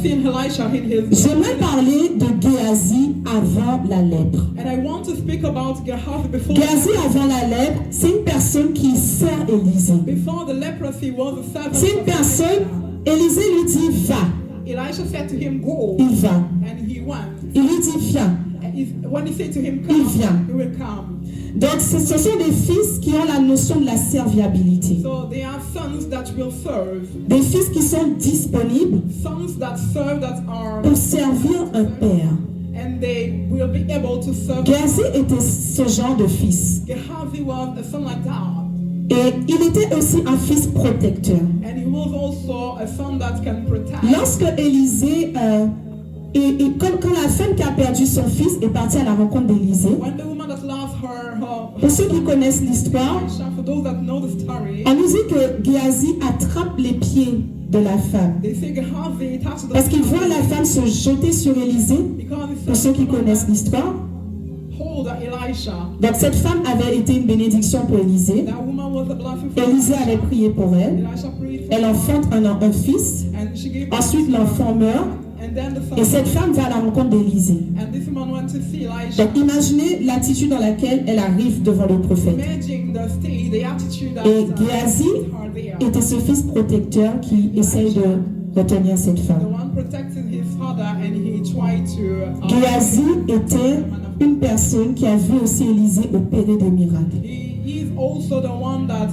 seen Elisha in his. J'aimerais parler de Géasi avant la lèpre. And I want to speak about Gehazi before. Géasi avant la lèpre, c'est une personne qui sert Élisée. Before the leprosy was a servant. C'est une personne, Élisée lui dit va. Elisha said to him, go. Il va. And he went. Il lui dit viens. When he said to him, Il come, vient. he will come. Donc ce sont des fils qui ont la notion de la serviabilité. So they are sons that will serve. Des fils qui sont disponibles Sons that serve, that are. pour servir un père. And they will be able to serve. Géasi était ce genre de fils. Gehazi was a son like that. Et il était aussi un fils protecteur. And he was also a son that can protect. Lorsque Élisée, quand la femme qui a perdu son fils est partie à la rencontre d'Élisée, When the woman that lost her pour ceux qui connaissent l'histoire, Elisha, for those that know the story, on nous dit que Géasi attrape les pieds de la femme. they say Gehazi touched the Parce qu'il voit la femme se jeter sur Élisée, because he pour ceux said, qui connaissent l'histoire. hold Elisha. Donc cette femme avait été une bénédiction pour Élisée. That woman was a blessing for Élisée avait prié pour elle. Elisha prayed for Elle enfante un fils. and she gave Ensuite, l'enfant meurt. and then the son Et cette femme va à la rencontre d'Élisée. and this woman went to see Elisha. Donc imaginez l'attitude dans laquelle elle arrive devant le prophète. Imagine the state, the attitude that Et Géasi are there. était ce fils protecteur qui essaye de retenir cette The femme. one protected his father and he tried to Géasi était une personne qui a vu aussi Élisée opérer des miracles. he is also the one that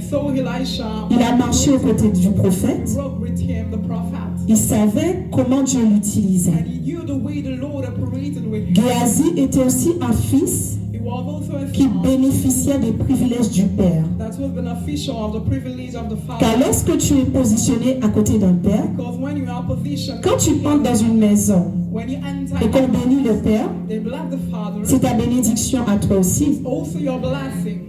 saw Elisha. Il a marché aux côtés du prophète. Walked with him, the prophet. Il savait comment Dieu l'utilisait. And he knew the way the Lord operated with him. Géasi était aussi un fils He was also a qui son bénéficiait des privilèges du Père. that was beneficial of the privilege of the Car father. lorsque tu es positionné à côté d'un Père, Because when you are positioned, quand tu entres dans une maison when you enter, et qu'on bénit le Père, they bless the father. c'est ta bénédiction à toi aussi. Also your blessing.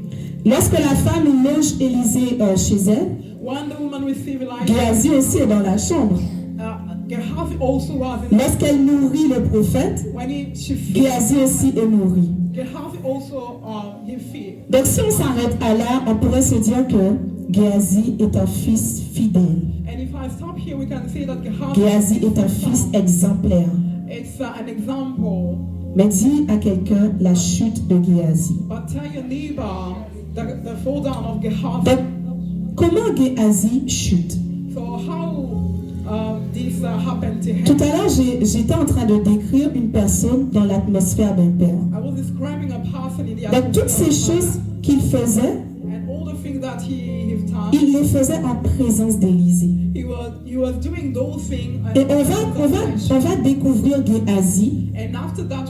Lorsque la femme loge Élisée chez elle, When the woman received Elisha, Géasi aussi est dans la chambre. Gehazi also was in. Lorsqu'elle nourrit le prophète, When she feed, Géasi aussi est nourri. Gehazi also he feed. Donc si on s'arrête à là, on pourrait se dire que Géasi est un fils fidèle. And if I stop here, we can say that Gehazi Géasi est un fils exemplaire. It's an example. Mais dis à quelqu'un la chute de Géasi. But tell your neighbor the fall down of Gehazi. Donc, comment Géasi chute? So how this happened to him? Tout à l'heure, j'étais en train de décrire une personne dans l'atmosphère d'un père. I was describing a person in the Donc, toutes ces atmosphere of choses qu'il faisait, and all the things that he's done. il les faisait en présence d'Élisée. He was doing those things. Et on va découvrir Géasi And after that,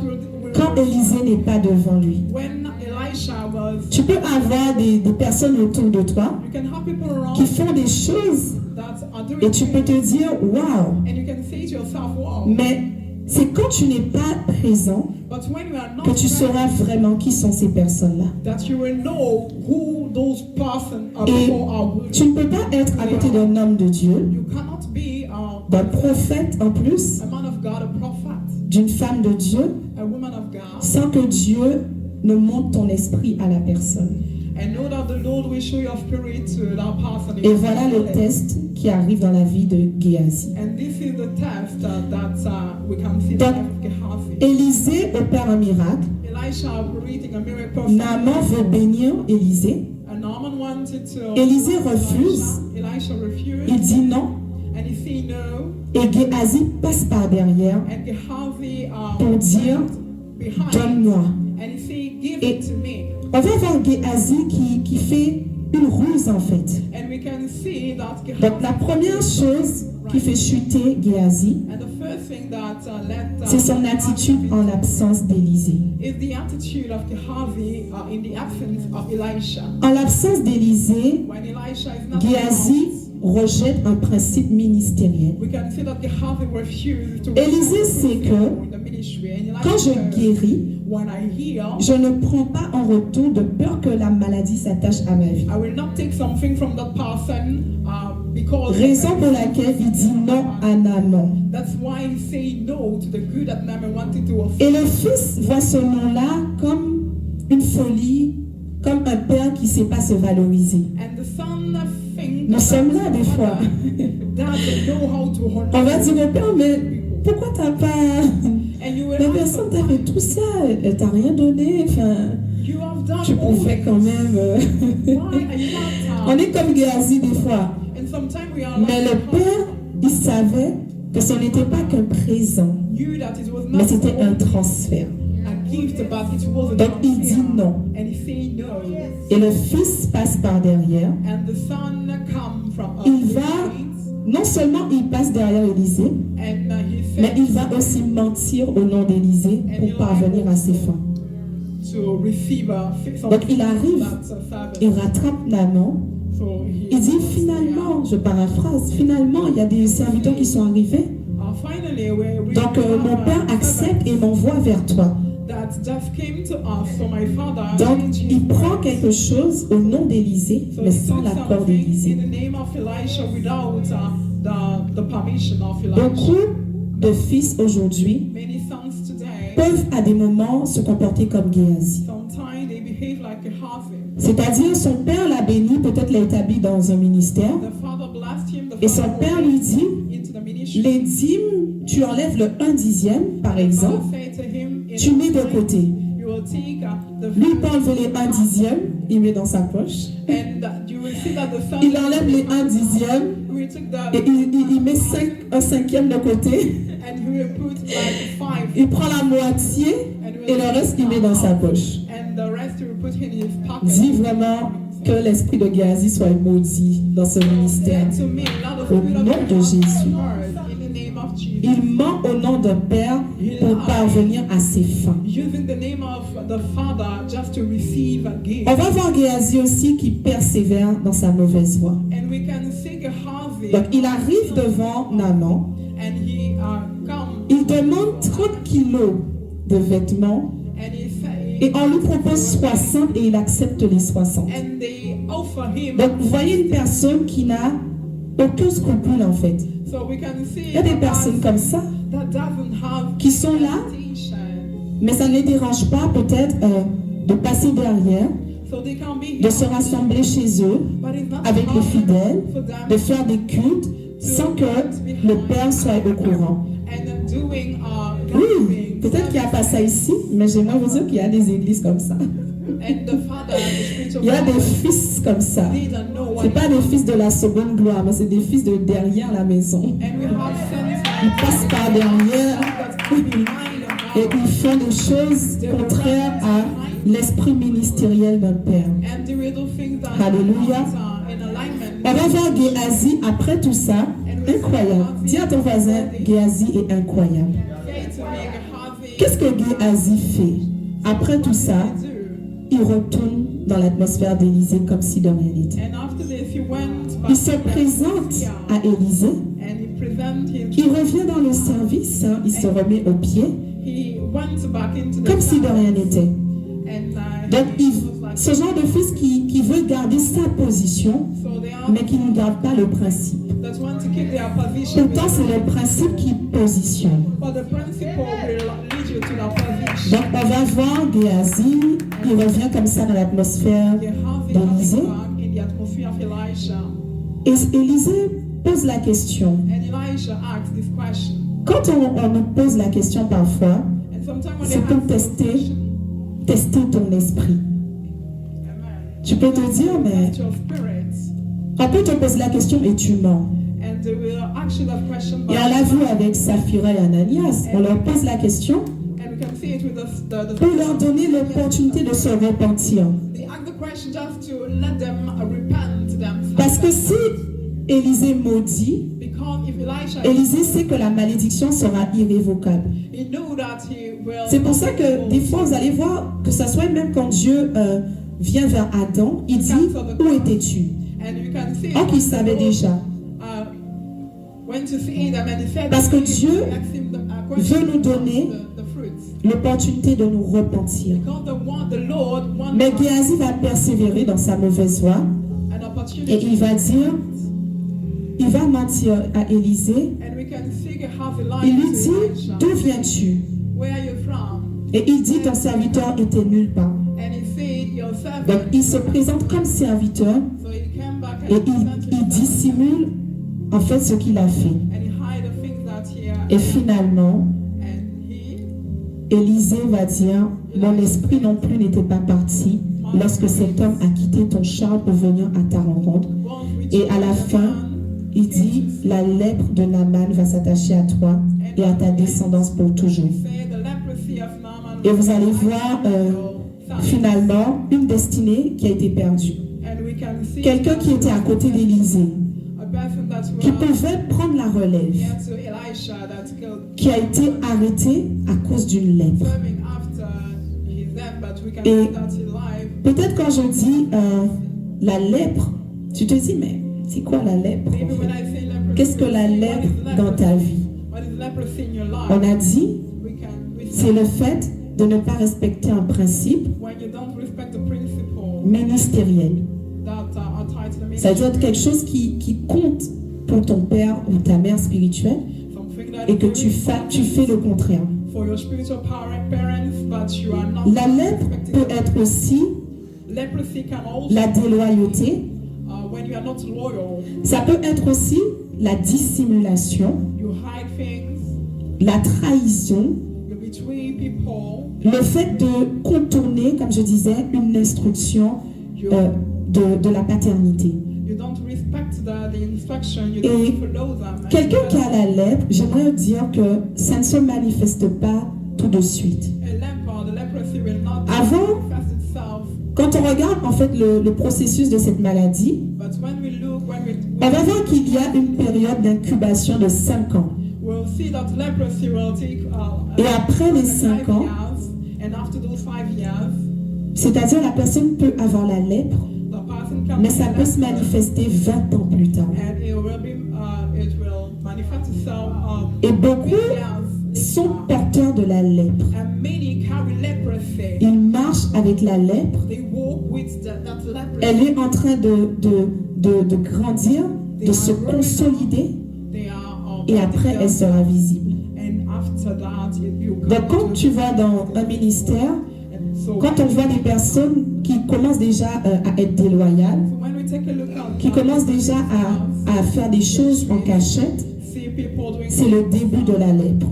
quand Élisée n'est pas devant lui. when Elisha was, Tu peux avoir des personnes autour de toi you can have people around qui font des choses that are doing et tu peux te dire waouh. and you can say to yourself, wow. Mais c'est quand tu n'es pas présent But when you are not que tu present, sauras vraiment qui sont ces personnes-là. that you will know who those persons are Et people are. tu ne peux pas être à côté d'un homme de Dieu, You cannot be d'un prophète en plus, a man of God, a prophet, d'une femme de Dieu, a woman of God, sans que Dieu ne monte ton esprit à la personne. and know that the Lord will show your spirit to that person. Et voilà le test qui arrive dans la vie de Géasi. And this is the test that we can see Donc, the life of Gehazi. Élisée opère un miracle. Elisha operating a miracle. Naaman veut bénir Élisée. And Naaman wanted to. Élisée refuse. Elisha refused. Il dit non. And he said no. Et Géasi passe par derrière And Gehazi pour dire behind. donne-moi. And he said, give Et it to me. on va voir Géasi qui fait une ruse en fait. And we can see that Gehazi. Donc la première chose qui fait chuter Géasi, And the first thing that led. c'est son attitude en l'absence d'Élisée. Is the attitude of Gehazi in the absence of Elisha. En l'absence d'Élisée, When Elisha is not Géasi around, rejette un principe ministériel. we can see that Gehazi refused to. Élisée sait que in the ministry. And Elisha quand je said, guéris, when I heal, je ne prends pas en retour de peur que la maladie s'attache à ma vie. I will not take something from that person because. Raison pour laquelle il dit non à Naaman. That's why he say no to the good that Naaman wanted to offer. Et le fils voit ce nom-là comme une folie comme un père qui ne sait pas se valoriser. And the son thinks Nous sommes là des fois. doesn't know how to honor On va dire au père, mais people. pourquoi t'as pas... And you will La ask personne them, t'a fait tout ça, elle t'a rien donné. Enfin, you have done tu all pouvais this. quand même... Why are you not On est comme Géasi des fois. And sometimes we are Mais like le père, il savait que ce n'était pas qu'un présent, knew that it was mais not c'était un transfert. a gift, but it was a Donc il dit transfer. non. And he said no. Et le fils passe par derrière. And the son come from a Il va, place, non seulement il passe derrière Élisée, and he mais said il va aussi mentir au nom d'Élisée pour parvenir à ses fins. to receive a Donc il arrive, il rattrape Naaman. Il dit finalement, je paraphrase, finalement il y a des serviteurs qui sont arrivés. Donc mon père accepte et m'envoie vers toi. Donc il prend quelque chose au nom d'Élisée, mais sans l'accord d'Élisée. Beaucoup de fils aujourd'hui peuvent à des moments se comporter comme Géasi. C'est-à-dire son père l'a béni, peut-être l'a établi dans un ministère, et son père lui dit, les dîmes, tu enlèves le 1/10, par exemple, tu mets de côté. Lui, il peut enlever les 1/10, il met dans sa poche. Il enlève les 1/10 et il met un 5e de côté. Il prend la moitié et le reste, il met dans sa poche. Dis vraiment que l'esprit de Géasi soit maudit dans ce ministère. Au nom de Jésus. Il ment au nom d'un père pour parvenir à ses fins. On va voir Géasi aussi qui persévère dans sa mauvaise voie. Donc il arrive devant Naaman. Il demande 30 kilos de vêtements et on lui propose 60 et il accepte les 60. Donc vous voyez une personne qui n'a aucun scrupule en fait. Il y a des personnes comme ça qui sont là, mais ça ne les dérange pas peut-être de passer derrière, de se rassembler chez eux avec les fidèles, de faire des cultes sans que le Père soit au courant. Oui, peut-être qu'il n'y a pas ça ici, mais j'aimerais vous dire qu'il y a des églises comme ça. Il y a des fils comme ça. Ce n'est pas des fils de la seconde gloire, mais c'est des fils de derrière la maison. Ils passent par derrière et ils font des choses contraires à l'esprit ministériel d'un père. Alléluia. On va voir Géasi après tout ça. Incroyable. Dis à ton voisin, Géasi est incroyable. Qu'est-ce que Géasi fait? Après tout ça, il retourne dans l'atmosphère d'Élisée comme si de rien n'était. Il se présente à Élisée. Il revient dans le service, il se remet au pied, comme si de rien n'était. Donc, ce genre de fils qui veut garder sa position, mais qui ne garde pas le principe. Pourtant, c'est le principe qui positionne. Donc, on va voir Géasi, il revient comme ça dans l'atmosphère d'Élisée. Et Élisée pose la question. Quand on nous pose la question parfois, c'est pour tester ton esprit. Tu peux te dire, mais on peut te poser la question et tu mens. Et on l'a vu avec Saphira et Ananias. On leur pose la question pour leur donner l'opportunité de se repentir. Parce que si Élisée maudit, Élisée sait que la malédiction sera irrévocable. C'est pour ça que des fois vous allez voir que ça soit même quand Dieu vient vers Adam, il dit où étais-tu? Or qu'il savait déjà. Parce que Dieu veut nous donner l'opportunité de nous repentir. Mais Géasi va persévérer dans sa mauvaise voie et il va dire, il va mentir à Élisée. Il lui dit, d'où viens-tu? Et il dit, ton serviteur était nulle part. Donc il se présente comme serviteur et il dissimule en fait ce qu'il a fait. Et finalement, Élisée va dire, mon esprit non plus n'était pas parti lorsque cet homme a quitté ton char pour venir à ta rencontre. Et à la fin, il dit, la lèpre de Naaman va s'attacher à toi et à ta descendance pour toujours. Et vous allez voir finalement une destinée qui a été perdue. Quelqu'un qui était à côté d'Élisée, qui pouvait prendre la relève, qui a été arrêté à cause d'une lèpre. Et peut-être quand je dis la lèpre, tu te dis, mais c'est quoi la lèpre? Qu'est-ce que la lèpre dans ta vie? On a dit, c'est le fait de ne pas respecter un principe ministériel. Ça doit être quelque chose qui compte pour ton père ou ta mère spirituelle et que tu fais le contraire. La lèpre peut être aussi la déloyauté. Ça peut être aussi la dissimulation, la trahison, le fait de contourner, comme je disais, une instruction de la paternité. Et quelqu'un qui a la lèpre, j'aimerais dire que ça ne se manifeste pas tout de suite. Avant, quand on regarde en fait le processus de cette maladie, on va voir qu'il y a une période d'incubation de 5 ans. Et après les 5 ans, c'est-à-dire la personne peut avoir la lèpre, mais ça peut se manifester 20 ans plus tard. Et beaucoup sont porteurs de la lèpre. Ils marchent avec la lèpre. Elle est en train de grandir, de se consolider, et après elle sera visible. Donc quand tu vas dans un ministère, quand on voit des personnes qui commencent déjà à être déloyales, qui commencent déjà à faire des choses en cachette, c'est le début de la lèpre.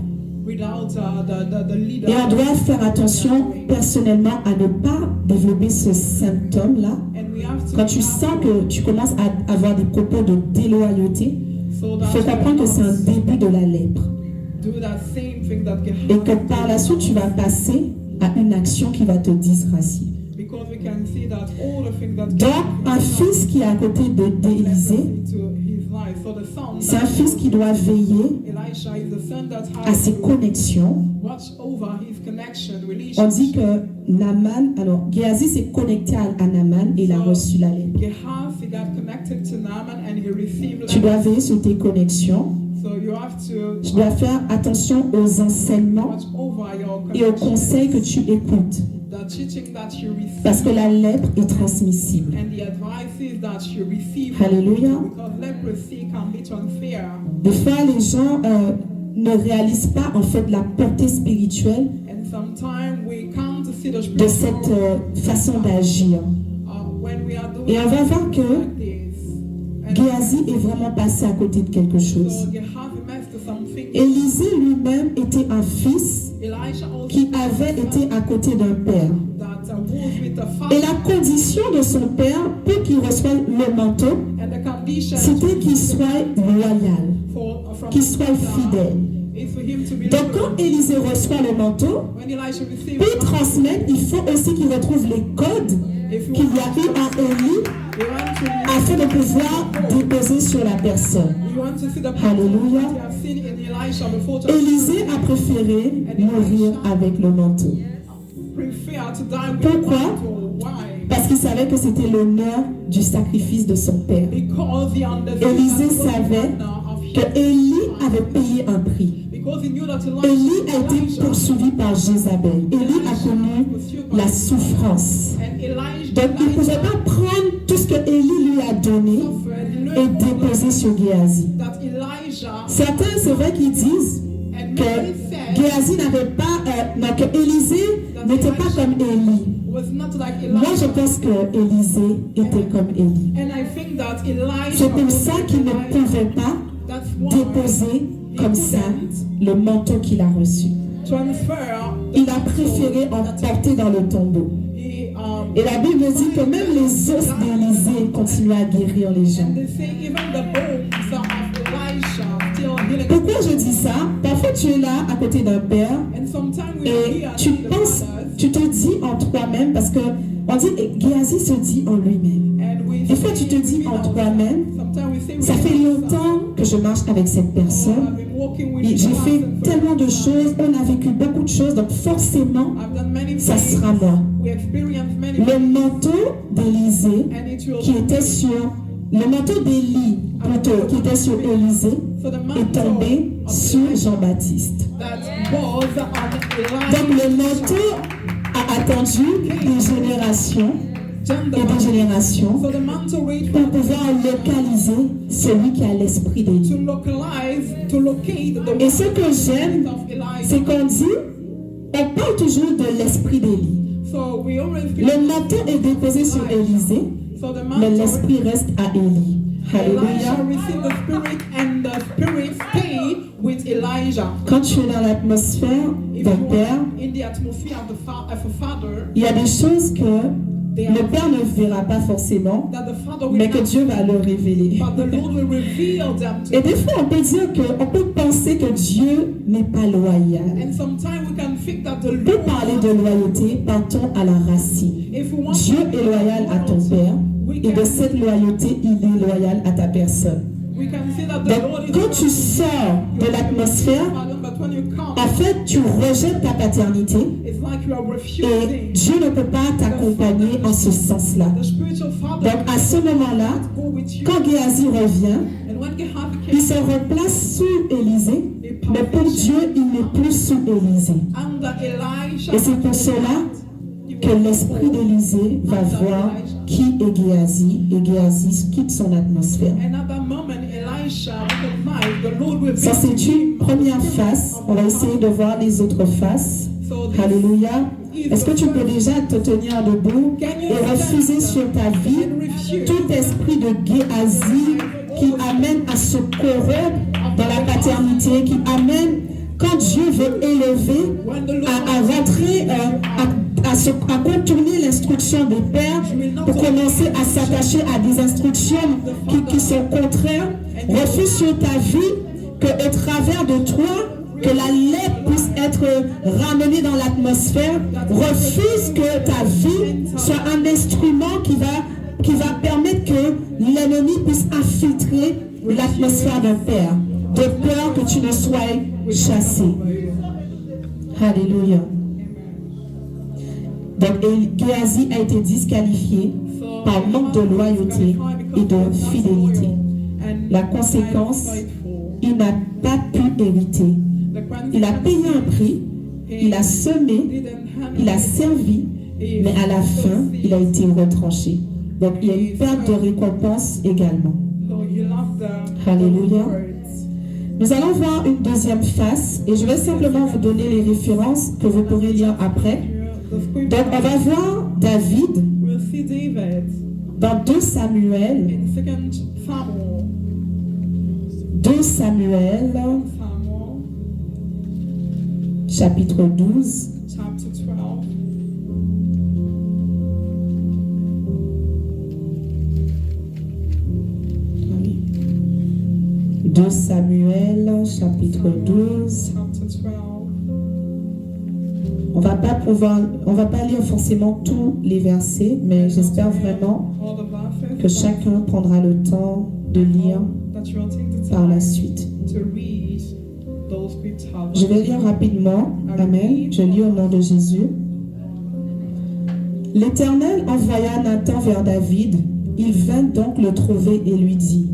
Et on doit faire attention personnellement à ne pas développer ce symptôme-là. Quand tu sens que tu commences à avoir des propos de déloyauté, il faut comprendre que c'est un début de la lèpre. Et que par la suite, tu vas passer à une action qui va te disgracier. Donc, un fils qui est à côté d'Élisée, c'est un fils qui doit veiller à ses connexions. On dit que Naaman, alors Géasi s'est connecté à Naaman et il a reçu la lèpre. Tu dois veiller sur tes connexions. Tu dois faire attention aux enseignements et aux conseils que tu écoutes. Parce que la lèpre est transmissible. Alléluia. Des fois, les gens ne réalisent pas en fait la portée spirituelle de cette façon d'agir. Et on va voir que Géasi est vraiment passé à côté de quelque chose. Élisée lui-même était un fils qui avait été à côté d'un père. Et la condition de son père pour qu'il reçoive le manteau, c'était qu'il soit loyal, qu'il soit fidèle. Donc quand Élisée reçoit le manteau, pour transmettre, il faut aussi qu'il retrouve les codes qu'il y a eu à Élie afin de pouvoir déposer sur la personne. Alléluia. Élisée a préféré mourir avec le manteau. Pourquoi? Parce qu'il savait que c'était l'honneur du sacrifice de son père. Élisée savait que Élie avait payé un prix. Élie a été poursuivi par Jézabel. Élie a connu la souffrance. Donc il ne pouvait pas prendre tout ce que Élie lui a donné et déposer sur Géasi. Certains, c'est vrai qu'ils disent que Géasi n'avait pas, que Élisée n'était pas comme Élie. Moi, je pense que Élisée était comme Élie. C'est pour ça qu'il ne pouvait pas déposer comme ça le manteau qu'il a reçu. Il a préféré en porter dans le tombeau. Et la Bible dit que même les os d'Élisée continuaient à guérir les gens. Pourquoi je dis ça? Parfois tu es là à côté d'un père et tu penses, tu te dis en toi-même, parce que on dit Géasi se dit en lui-même. Des fois tu te dis en toi-même, ça fait longtemps que je marche avec cette personne. J'ai fait tellement de choses, on a vécu beaucoup de choses, donc forcément, ça sera moi. Le manteau d'Élisée qui était sur, le manteau d'Élie plutôt, qui était sur Élisée, est tombé sur Jean-Baptiste. Donc le manteau a attendu des générations et des générations pour pouvoir localiser celui qui a l'esprit d'Élie. Et ce que j'aime, c'est qu'on dit, on parle toujours de l'esprit d'Élie. Le manteau est déposé sur Élisée, mais l'esprit reste à Élie. Alléluia. Quand tu es dans l'atmosphère d'un père, il y a des choses que le père ne verra pas forcément, mais que Dieu va le révéler. Et des fois, on peut penser que Dieu n'est pas loyal. Pour parler de loyauté, partons à la racine. Dieu est loyal à ton père, et de cette loyauté, il est loyal à ta personne. Donc, quand tu sors de l'atmosphère, en fait, tu rejettes ta paternité et Dieu ne peut pas t'accompagner en ce sens-là. Donc, à ce moment-là, quand Géasi revient, il se replace sous Élisée, mais pour Dieu, il n'est plus sous Élisée. Et c'est pour cela que l'esprit d'Élisée va voir qui est Géasi, et Géasi quitte son atmosphère. Ça, c'est une première face. On va essayer de voir les autres faces. Alléluia. Est-ce que tu peux déjà te tenir debout et refuser sur ta vie tout esprit de Géasi qui amène à se corrompre dans la paternité, qui amène, quand Dieu veut élever, à rentrer, à contourner l'instruction des pères pour commencer à s'attacher à des instructions qui sont contraires. Refuse sur ta vie qu'au travers de toi, que la lèpre puisse être ramenée dans l'atmosphère. Refuse que ta vie soit un instrument qui va permettre que l'ennemi puisse infiltrer l'atmosphère d'un père, de peur que tu ne sois chassé. Alléluia. Donc Géasi a été disqualifié par manque de loyauté et de fidélité. La conséquence, il n'a pas pu hériter. Il a payé un prix, il a semé, il a servi, mais à la fin, il a été retranché. Donc il y a une perte de récompense également. Alléluia. Nous allons voir une deuxième face et je vais simplement vous donner les références que vous pourrez lire après. Donc on va voir David dans 2 Samuel. 2 Samuel, chapitre 12. 2 Samuel, chapitre 12. On va pas lire forcément tous les versets, mais j'espère vraiment que chacun prendra le temps de lire par la suite. Je vais lire rapidement. Amen. Je lis au nom de Jésus. L'Éternel envoya Nathan vers David. Il vint donc le trouver et lui dit: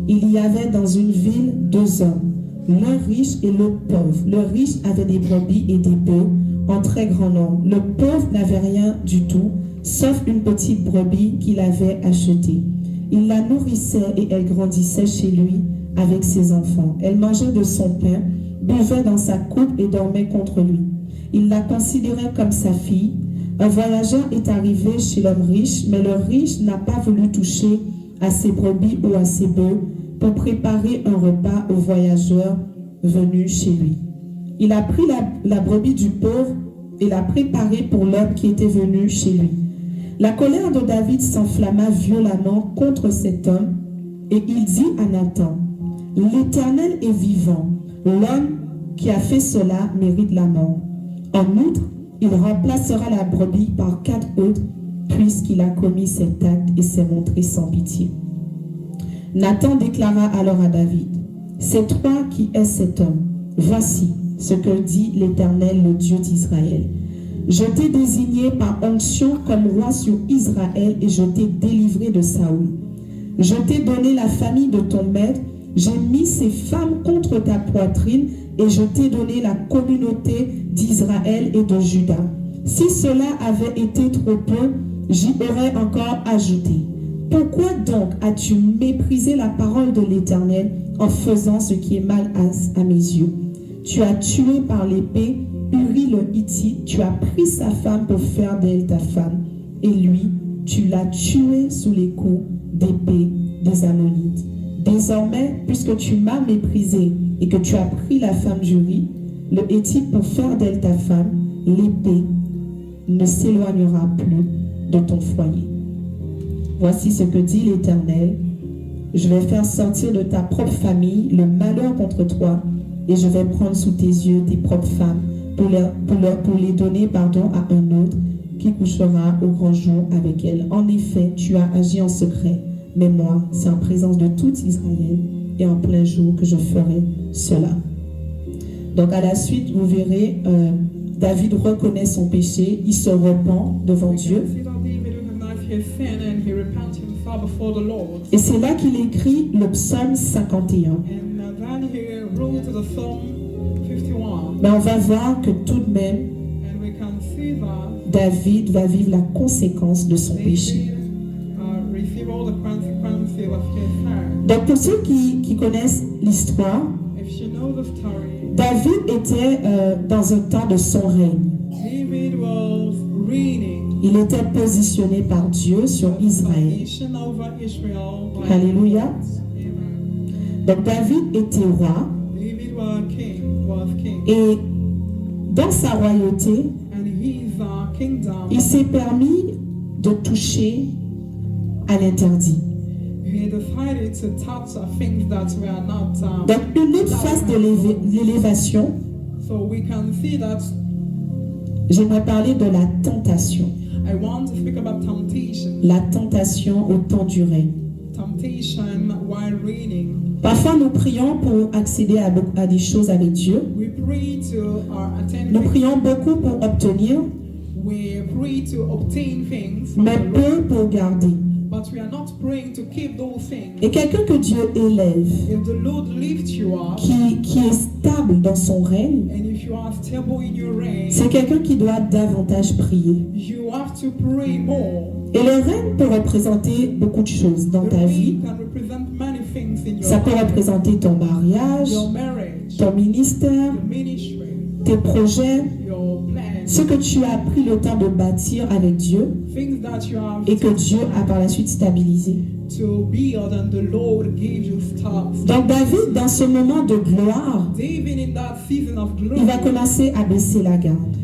il y avait dans une ville 2 hommes, l'un riche et l'autre pauvre. Le riche avait des brebis et des bœufs en très grand nombre. Le pauvre n'avait rien du tout, sauf une petite brebis qu'il avait achetée. Il la nourrissait et elle grandissait chez lui avec ses enfants. Elle mangeait de son pain, buvait dans sa coupe et dormait contre lui. Il la considérait comme sa fille. Un voyageur est arrivé chez l'homme riche, mais le riche n'a pas voulu toucher à ses brebis ou à ses bœufs pour préparer un repas au voyageur venu chez lui. Il a pris la brebis du pauvre et l'a préparée pour l'homme qui était venu chez lui. La colère de David s'enflamma violemment contre cet homme et il dit à Nathan, « L'Éternel est vivant, l'homme qui a fait cela mérite la mort. En outre, il remplacera la brebis par 4 autres, puisqu'il a commis cet acte et s'est montré sans pitié. » Nathan déclara alors à David, « C'est toi qui es cet homme. Voici ce que dit l'Éternel, le Dieu d'Israël. Je t'ai désigné par onction comme roi sur Israël et je t'ai délivré de Saoul. Je t'ai donné la famille de ton maître, j'ai mis ses femmes contre ta poitrine et je t'ai donné la communauté d'Israël et de Juda. Si cela avait été trop peu, j'y aurais encore ajouté. Pourquoi donc as-tu méprisé la parole de l'Éternel en faisant ce qui est mal à mes yeux? Tu as tué par l'épée Uri le Hittite, tu as pris sa femme pour faire d'elle ta femme, et lui, tu l'as tué sous les coups d'épée des Ammonites. Désormais, puisque tu m'as méprisé et que tu as pris la femme d'Uri, le Hittite pour faire d'elle ta femme, l'épée ne s'éloignera plus de ton foyer. Voici ce que dit l'Éternel. Je vais faire sortir de ta propre famille le malheur contre toi, et je vais prendre sous tes yeux tes propres femmes pour les donner à un autre qui couchera au grand jour avec elles. En effet, tu as agi en secret, mais moi, c'est en présence de tout Israël et en plein jour que je ferai cela. Donc à la suite, vous verrez, David reconnaît son péché, il se repent devant Dieu. Et c'est là qu'il écrit le psaume 51. Mais on va voir que tout de même, David va vivre la conséquence de son péché. Donc pour ceux qui connaissent l'histoire, David était dans un temps de son règne. Il était positionné par Dieu sur Israël. Alléluia. Donc David était roi. Et dans sa royauté, il s'est permis de toucher à l'interdit. Donc une autre phase de l'élévation, j'aimerais parler de la tentation. La tentation au temps du règne. Parfois, nous prions pour accéder à des choses avec Dieu. Nous prions beaucoup pour obtenir, mais peu pour garder. Et quelqu'un que Dieu élève, qui est stable dans son règne, c'est quelqu'un qui doit davantage prier. Et le règne peut représenter beaucoup de choses dans ta vie. Ça peut représenter ton mariage, ton ministère, tes projets, ce que tu as pris le temps de bâtir avec Dieu et que Dieu a par la suite stabilisé. Donc David, dans ce moment de gloire, il va commencer à baisser la garde.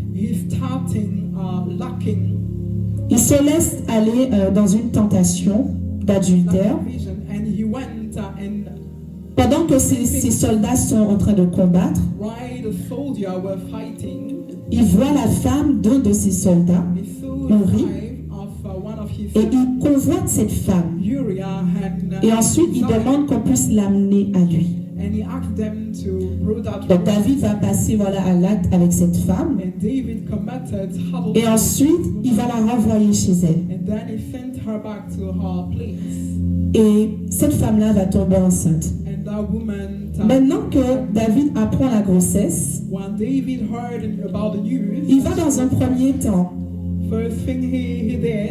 Il se laisse aller dans une tentation d'adultère. Pendant que ses soldats sont en train de combattre, il voit la femme d'un de ses soldats, Uri, et il convoite cette femme. Et ensuite, il demande qu'on puisse l'amener à lui. Donc David va passer à l'acte avec cette femme. Et ensuite, il va la renvoyer chez elle. Et cette femme-là va tomber enceinte. Maintenant que David apprend la grossesse, il va dans un premier temps,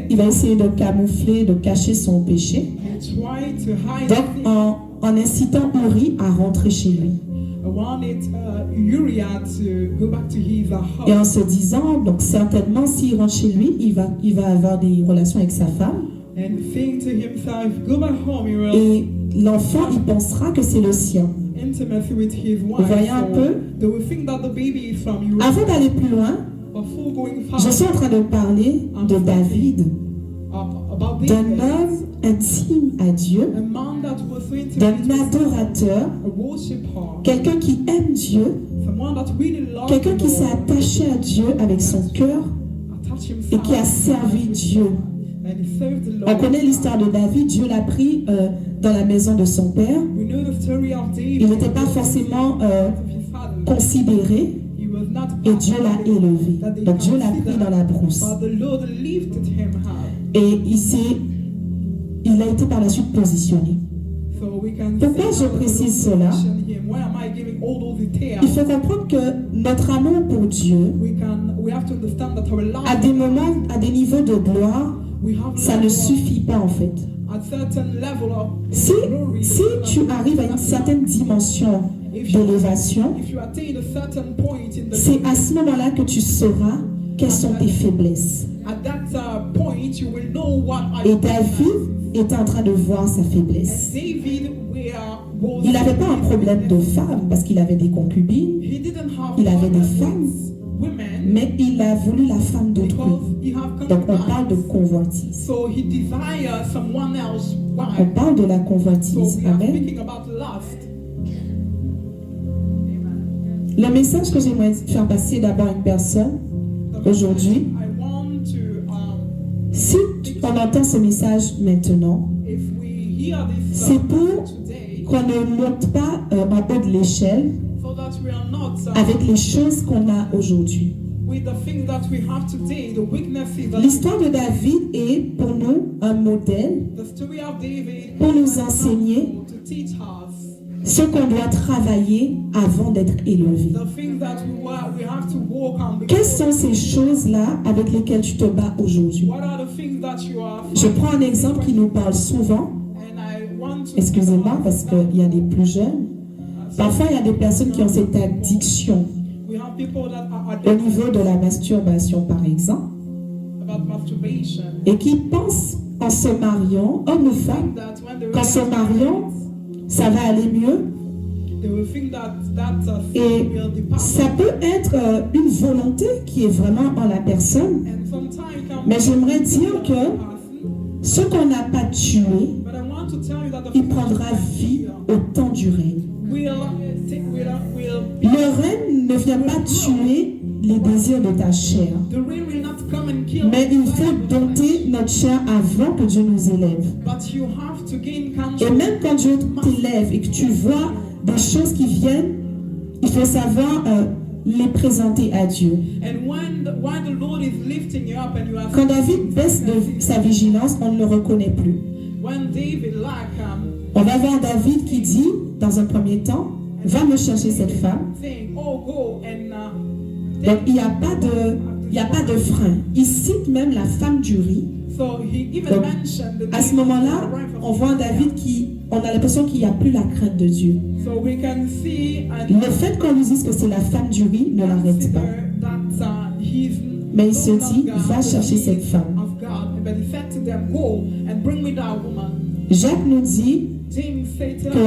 il va essayer de camoufler, de cacher son péché. Donc en incitant Uri à rentrer chez lui. Et en se disant, donc certainement, s'il rentre chez lui, il va avoir des relations avec sa femme. Et l'enfant, il pensera que c'est le sien. Vous voyez un peu? Avant d'aller plus loin, je suis en train de parler de David, d'un homme intime à Dieu, d'un adorateur, quelqu'un qui aime Dieu, quelqu'un qui s'est attaché à Dieu avec son cœur et qui a servi Dieu. On connaît l'histoire de David. Dieu l'a pris dans la maison de son père. Il n'était pas forcément considéré et Dieu l'a élevé. Donc Dieu l'a pris dans la brousse. Et il a été par la suite positionné. Pourquoi je précise cela? Il faut comprendre que notre amour pour Dieu, à des moments, à des niveaux de gloire, ça ne suffit pas en fait. Si tu arrives à une certaine dimension d'élévation, c'est à ce moment-là que tu sauras quelles sont tes faiblesses. Et David était en train de voir sa faiblesse. Il n'avait pas un problème de femme parce qu'il avait des concubines, il avait des femmes, mais il a voulu la femme d'autrui. Donc on parle de convoitise. On parle de la convoitise. Amen. Le message que j'aimerais faire passer d'abord à une personne aujourd'hui, si on entend ce message maintenant, c'est pour qu'on ne monte pas en haut de l'échelle avec les choses qu'on a aujourd'hui. L'histoire de David est pour nous un modèle pour nous enseigner ce qu'on doit travailler avant d'être élevé. Quelles sont ces choses-là avec lesquelles tu te bats aujourd'hui? Je prends un exemple qui nous parle souvent. Excusez-moi parce qu'il y a des plus jeunes. Parfois, il y a des personnes qui ont cette addiction au niveau de la masturbation, par exemple, et qui pensent en se mariant, homme ou femme, qu'en se mariant, ça va aller mieux. Et ça peut être une volonté qui est vraiment en la personne. Mais j'aimerais dire que ce qu'on n'a pas tué, il prendra vie au temps du règne. Le règne ne vient pas tuer les désirs de ta chair. Mais il faut dompter notre chair avant que Dieu nous élève. Et même quand Dieu t'élève et que tu vois des choses qui viennent, il faut savoir les présenter à Dieu. Quand David baisse de sa vigilance, on ne le reconnaît plus. On va voir David qui dit, dans un premier temps, va me chercher cette femme. Donc il n'y a pas de frein. Il cite même la femme d'Uri. Donc, à ce moment-là, on voit David on a l'impression qu'il n'y a plus la crainte de Dieu. Le fait qu'on lui dise que c'est la femme d'Uri ne l'arrête pas. Mais il se dit, va chercher cette femme. Jacques nous dit que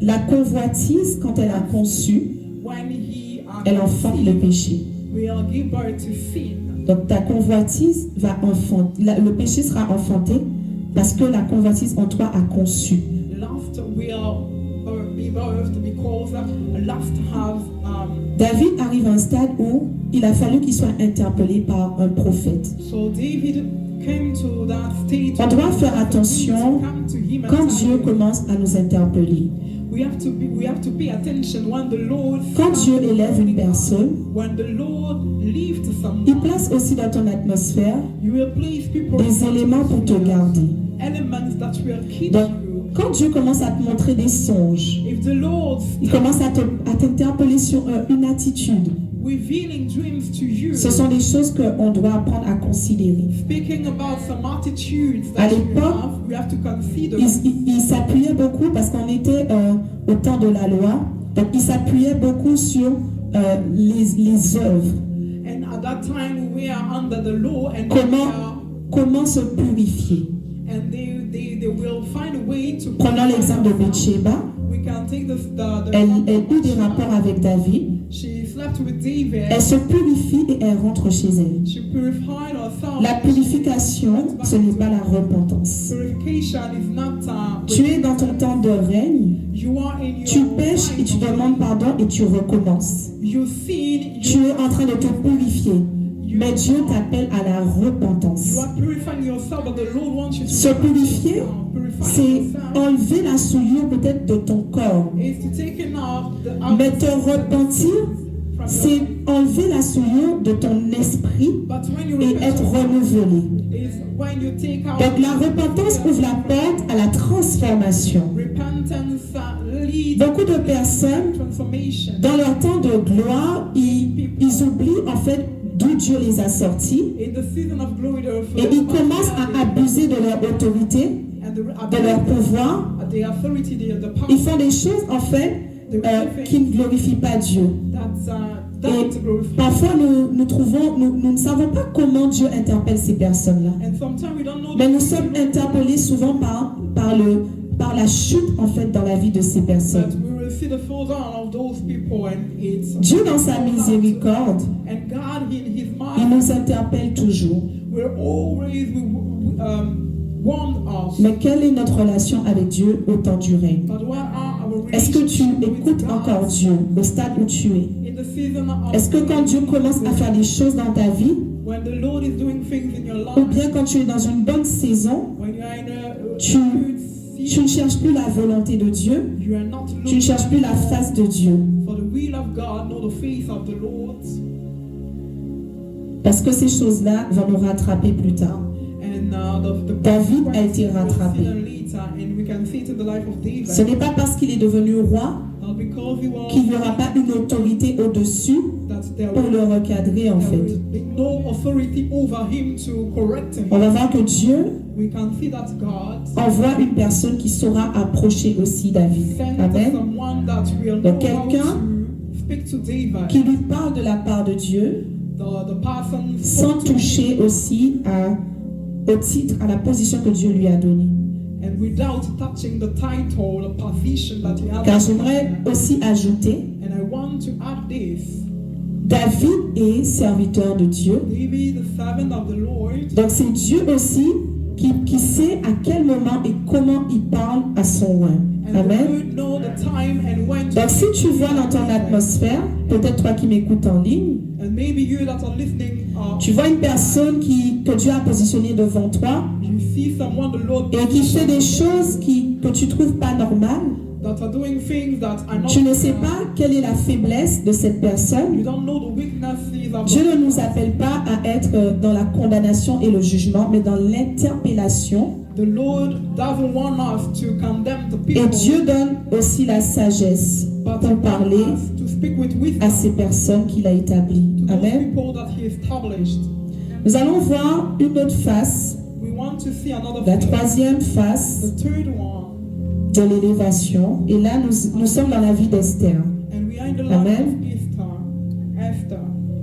la convoitise, quand elle a conçu, elle enfante le péché. Donc ta convoitise va enfanter, le péché sera enfanté parce que la convoitise en toi a conçu. David arrive à un stade où il a fallu qu'il soit interpellé par un prophète. On doit faire attention quand Dieu commence à nous interpeller. Quand Dieu élève une personne, il place aussi dans ton atmosphère des éléments pour te garder. Donc, quand Dieu commence à te montrer des songes, il commence à t'interpeller sur une attitude. Ce sont des choses qu'on doit apprendre à considérer. À l'époque, il s'appuyait beaucoup parce qu'on était au temps de la loi Donc il s'appuyait beaucoup sur les œuvres. And at that time we are under the law and Comment se purifier? and they will find a way to. Prenons l'exemple de Bathsheba. We can take Elle eut des rapports avec David. She slept with David. Elle se purifie et elle rentre chez elle. She purified herself. La purification, ce n'est pas la repentance. Purification is not, Tu es dans ton temps de règne. you are in your Tu pêches et tu demandes pardon et tu recommences. you sin, Tu es en train de te purifier. Mais Dieu t'appelle à la repentance. you are purifying yourself, but the Lord wants you to Se purifier, c'est enlever la souillure peut-être de ton corps. is to take off the Mais te repentir, c'est enlever la souillure de ton esprit but when you et être renouvelé. is when you take out Donc la repentance ouvre la porte à la transformation. repentance leads Beaucoup de personnes, transformation. dans leur temps de gloire, ils oublient en fait d'où Dieu les a sortis In the season of glory, et ils commencent à abuser de leur autorité, de leur pouvoir. the authority, the power. Ils font des choses en fait qui ne glorifient pas Dieu. Et parfois nous ne savons pas comment Dieu interpelle ces personnes-là. And sometimes we don't know. Mais nous sommes interpellés souvent par la chute en fait dans la vie de ces But personnes. we will see the fall down of those people, and it's Dieu dans sa miséricorde, and God in His il mind nous interpelle toujours. will always warn us. Mais quelle est notre relation avec Dieu au temps du règne? But what are our Est-ce que tu relationships with écoutes encore God Dieu au stade où tu es? in the season of Est-ce que quand Dieu commence à faire des choses dans ta vie, when the Lord is doing things in your ou life, bien quand tu es dans une bonne saison, when you are in a tu good ne season, cherches plus la volonté de Dieu, you are not tu ne looking cherches plus la face de Dieu. for the will of God, nor the face of the Lord. Parce que ces choses-là vont nous rattraper plus tard. And the David a été we'll see rattrapé. them later, and we can see it in the life of David. Ce n'est pas parce qu'il est devenu roi Because he was qu'il n'y aura pas une autorité au-dessus that there pour will, le recadrer en there fait. will be no authority over him to correct him. On va voir que Dieu We can see that God envoie une personne qui saura approcher aussi David. sent Amen. someone that will Donc know how quelqu'un to speak to David. Qui lui parle de la part de Dieu The person sans spoke to toucher aussi au titre, à la position que Dieu lui a donnée. and without touching the title, the position that he has. Car j'aimerais aussi ajouter, And I want to add this. David est serviteur de Dieu. David, the servant of the Lord. Donc c'est Dieu aussi qui sait à quel moment et comment il parle à son roi. And Amen. the Lord know the time and when to Donc si tu vois dans ton atmosphère, peut-être toi qui m'écoutes en ligne, and maybe you that are listening, tu vois une personne que Dieu a positionnée devant toi you see someone the Lord et qui fait des choses que tu trouves pas normales. that are doing things that are not. Tu ne sais pas quelle est la faiblesse de cette personne. You don't know the weaknesses of Dieu ne nous appelle pas à être dans la condamnation et le jugement, mais dans l'interpellation. the Lord doesn't want us to condemn the Et people, Dieu donne aussi la sagesse but pour He parler wants us to speak with wisdom à ces personnes qu'il a établies. to those Amen. people that He established. Nous allons voir une autre face, We want to see another la thing. troisième face The third one, de l'élévation. Et là, nous sommes dans la vie d'Esther. and we are in the life Amen. of Esther. Esther.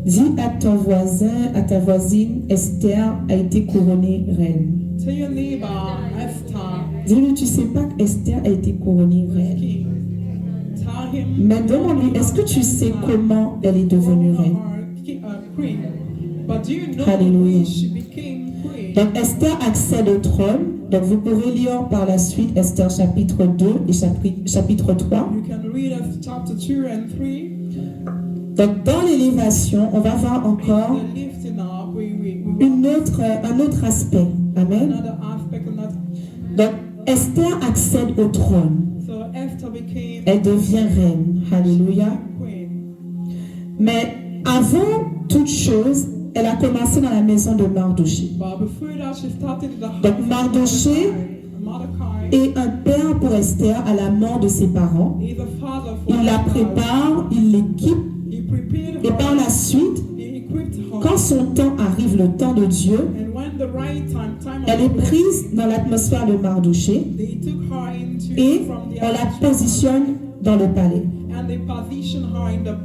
Dis à ton voisin, à ta voisine, Esther a été couronnée reine. Tell your neighbor, Esther Dis-lui, tu sais pas qu'Esther a été couronnée was reine. king. Tell him. Mais demande-lui, est-ce que tu sais comment elle est devenue reine? Queen. But do you know Alléluia. when she became queen? Donc Esther accède au trône. Donc vous pourrez lire par la suite Esther chapitre 2 et chapitre 3. You can read us chapter 2 and 3. Donc dans l'élévation, on va voir encore The lifting up, we un autre aspect. Amen. another aspect of that. Donc Esther accède au trône. So Esther became Elle devient reine. Alléluia. queen. Mais avant toute chose, elle a commencé dans la maison de Mardoché. But before that, she started in the house Donc of Mardoché Mordecai est un père pour Esther à la mort de ses parents. is a father for Il la Esther. prépare, il l'équipe He prepared et par her. la suite, He equipped her. quand son temps arrive, le temps de Dieu, And when the right time elle est of the Lord, prise dans l'atmosphère de Mardoché they took her into et from the on la atmosphere positionne dans le palais. and And they position her in the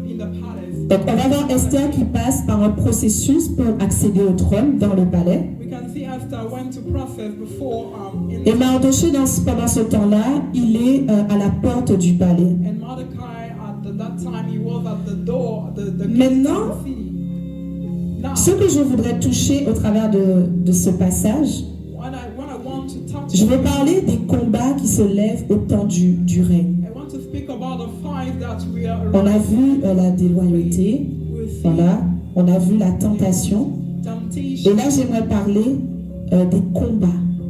palace. Donc on va voir Esther qui passe par un processus pour accéder au trône dans le palais. We can see Esther went to process before Et Mardochée pendant ce temps-là, il est à la porte du palais. And Mordecai at that time he was at the door, the Maintenant, ce que je voudrais toucher au travers de ce passage, je vais parler des combats qui se lèvent au temps du règne. On a vu la déloyauté, voilà, on a vu la tentation, et là j'aimerais parler des combats,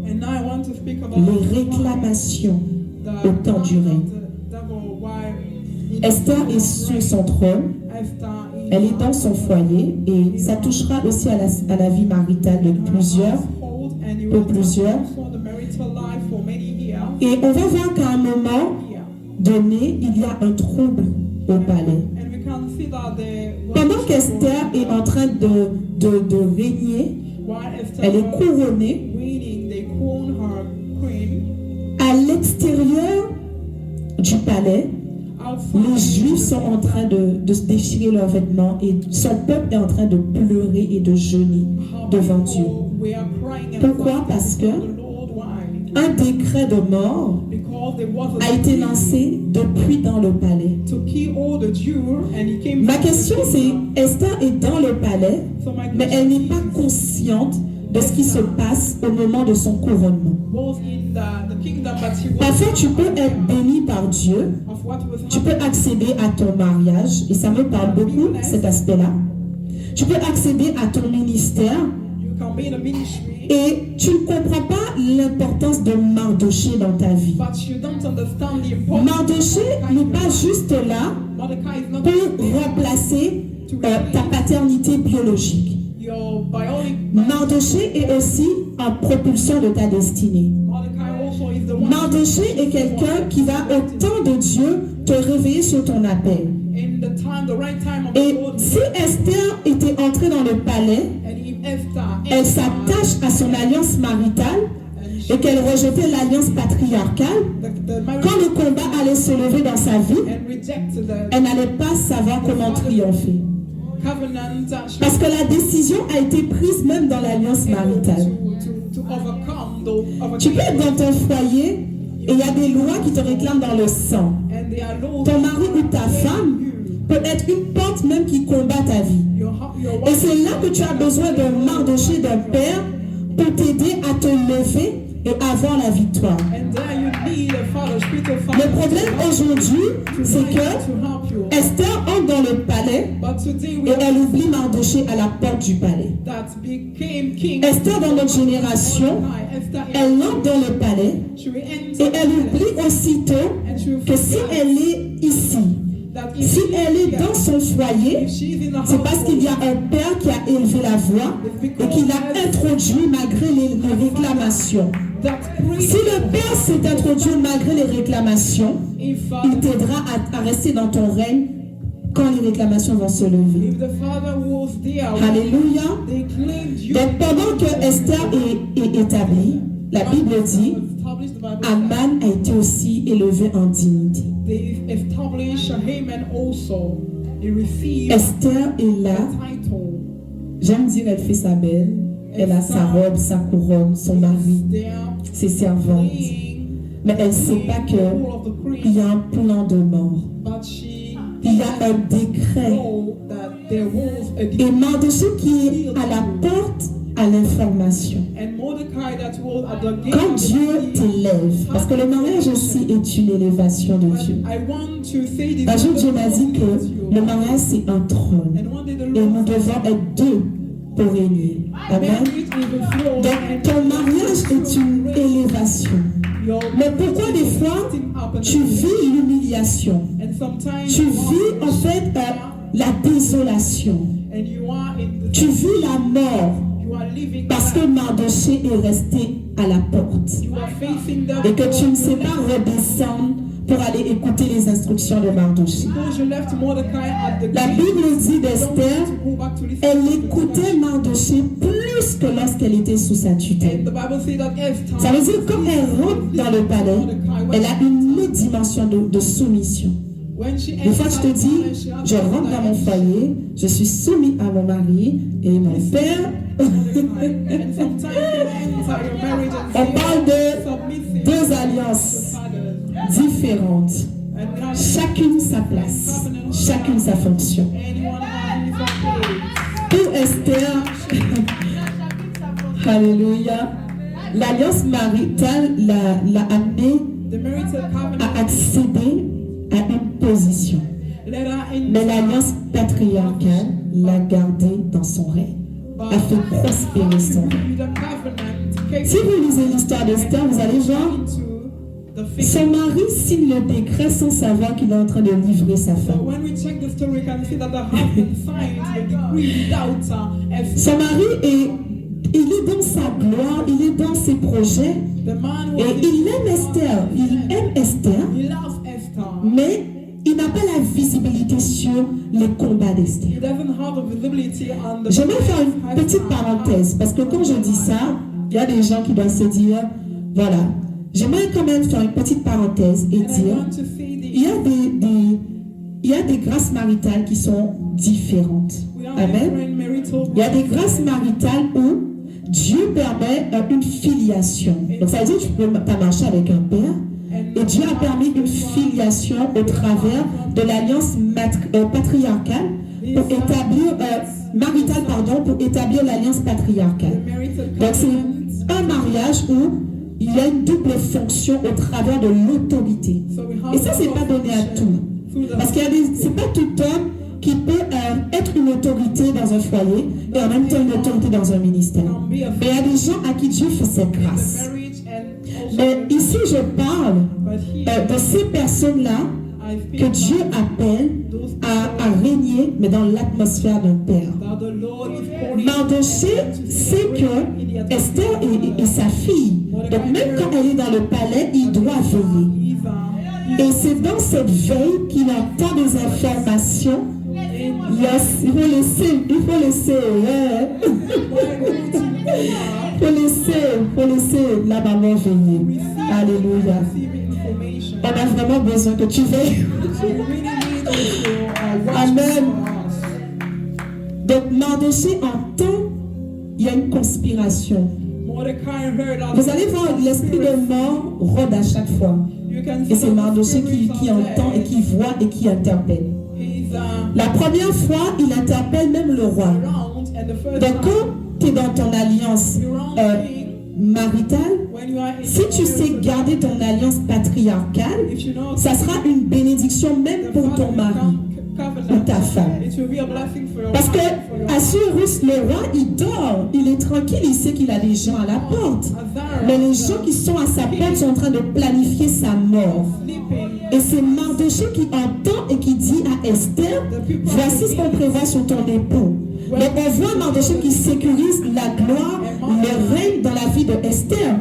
les réclamations au temps du règne. Esther est sur son trône, elle est dans son foyer et ça touchera aussi à la vie maritale de plusieurs. Et on va voir qu'à un moment donné, il y a un trouble au palais. Pendant qu'Esther est en train de régner, elle est couronnée. À l'extérieur du palais, les Juifs sont en train de se déchirer leurs vêtements et son peuple est en train de pleurer et de jeûner devant Dieu. Pourquoi? Parce que un décret de mort a été lancé depuis dans le palais. Ma question c'est, Esther est dans le palais, mais elle n'est pas consciente de ce qui se passe au moment de son couronnement. Parfois, tu peux être béni par Dieu, tu peux accéder à ton mariage, et ça me parle beaucoup, cet aspect-là. Tu peux accéder à ton ministère, et tu ne comprends pas l'importance de Mardochée dans ta vie. Mardochée n'est pas juste là pour remplacer ta paternité biologique. Mardochée est aussi en propulsion de ta destinée. Mardochée est quelqu'un qui va au temps de Dieu te réveiller sur ton appel. Et si Esther était entrée dans le palais, elle s'attache à son alliance maritale et qu'elle rejetait l'alliance patriarcale, quand le combat allait se lever dans sa vie, elle n'allait pas savoir comment triompher. Parce que la décision a été prise même dans l'alliance maritale. Tu peux être dans ton foyer et il y a des lois qui te réclament dans le sang. Ton mari ou ta femme peut être une porte même qui combat ta vie. Et c'est là que tu as besoin d'un Mardochée, d'un père, pour t'aider à te lever et avoir la victoire. Le problème aujourd'hui, c'est que Esther entre dans le palais et elle oublie Mardochée à la porte du palais. Esther, dans notre génération, elle entre dans le palais et elle oublie aussitôt que si elle est ici, si elle est dans son foyer, c'est parce qu'il y a un père qui a élevé la voix et qui l'a introduit malgré les réclamations. Si le père s'est introduit malgré les réclamations, il t'aidera à rester dans ton règne quand les réclamations vont se lever. Alléluia. Donc pendant que Esther est établie, la Bible dit, Aman a été aussi élevé en dignité. Esther est là. J'aime dire, elle fait sa belle. Elle a sa robe, sa couronne, son mari, ses servantes. Mais elle ne sait pas qu'il y a un plan de mort. Il y a un décret. Et Mardochée qui est à la porte à l'information. Quand Dieu t'élève, parce que le mariage aussi est une élévation de Dieu. Un jour, Dieu m'a dit que le mariage c'est un trône. Et nous devons être deux pour régner. Amen. Donc ton mariage est une élévation. Mais pourquoi des fois tu vis l'humiliation? Tu vis en fait la désolation. Tu vis la mort. Parce que Mardochée est resté à la porte. Et que tu ne sais pas redescendre pour aller écouter les instructions de Mardochée. La Bible dit d'Esther, elle écoutait Mardochée plus que lorsqu'elle était sous sa tutelle. Ça veut dire que quand elle rentre dans le palais, elle a une autre dimension de soumission. Des fois, tu te dis, je rentre dans mon foyer, je suis soumis à mon mari et mon père. On parle de deux alliances différentes. Chacune sa place, chacune sa fonction. Pour Esther, alléluia, l'alliance maritale l'a amené à accéder à une position. Mais l'alliance patriarcale l'a gardé dans son règne, a fait prospérer son règne. Si vous lisez l'histoire d'Esther, vous allez voir, son mari signe le décret sans savoir qu'il est en train de livrer sa femme. Son mari il est dans sa gloire, il est dans ses projets et il aime Esther, mais il n'a pas la visibilité sur les combats d'Esther. J'aimerais faire une petite parenthèse parce que quand je dis ça, il y a des gens qui doivent se dire, voilà, j'aimerais quand même faire une petite parenthèse et dire, il y a des grâces maritales qui sont différentes. Amen. Il y a des grâces maritales où Dieu permet une filiation. Donc ça veut dire que tu ne peux pas marcher avec un père. Et Dieu a permis une filiation au travers de l'alliance patriarcale pour établir, pour établir l'alliance patriarcale. Donc c'est un mariage où il y a une double fonction au travers de l'autorité. Et ça, c'est pas donné à tout. Parce que c'est pas tout homme qui peut être une autorité dans un foyer et en même temps une autorité dans un ministère. Mais il y a des gens à qui Dieu fait cette grâce. Mais ici, je parle de ces personnes-là que Dieu appelle à régner, mais dans l'atmosphère d'un père. Mardoché sait que Esther est sa fille. Donc même quand elle est dans le palais, il doit veiller. Et c'est dans cette veille qu'il entend des informations. Yes, il faut laisser la maman veiller. Alléluia. On a vraiment besoin que tu veilles. Amen. Donc Mardoché entend, il y a une conspiration. Vous allez voir, l'esprit de mort rôde à chaque fois. Et c'est Mardoché qui entend et qui voit et qui interpelle. La première fois, il interpelle même le roi. Donc quand tu es dans ton alliance maritale, si tu sais garder ton alliance patriarcale, ça sera une bénédiction même pour ton mari ou ta femme. Parce que Assuérus, le roi, il dort, il est tranquille, il sait qu'il a des gens à la porte. Mais les gens qui sont à sa porte sont en train de planifier sa mort. Et c'est Mardoché qui entend et qui dit à Esther, voici ce qu'on prévoit sur ton époux. Mais on voit Mardoché qui sécurise la gloire, le règne dans la vie de Esther.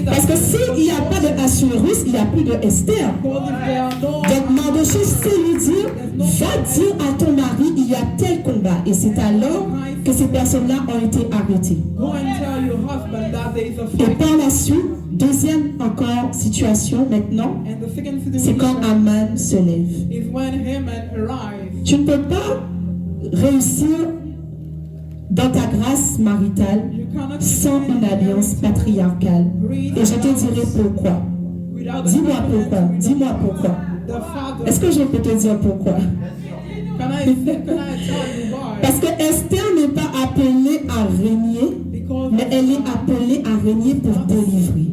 Parce que s'il n'y a pas de Assuérus, il n'y a plus de Esther. Donc Mardoché sait lui dire, va dire à ton mari, il y a tel combat. Et c'est alors que ces personnes-là ont été arrêtées. Et par la suite, deuxième encore situation maintenant, c'est quand Aman se lève. Tu ne peux pas réussir dans ta grâce maritale sans une alliance patriarcale. Et je te dirai pourquoi. Dis-moi pourquoi. Dis-moi pourquoi. Est-ce que je peux te dire pourquoi? Parce que Esther n'est pas appelée à régner, mais elle est appelée à régner pour délivrer.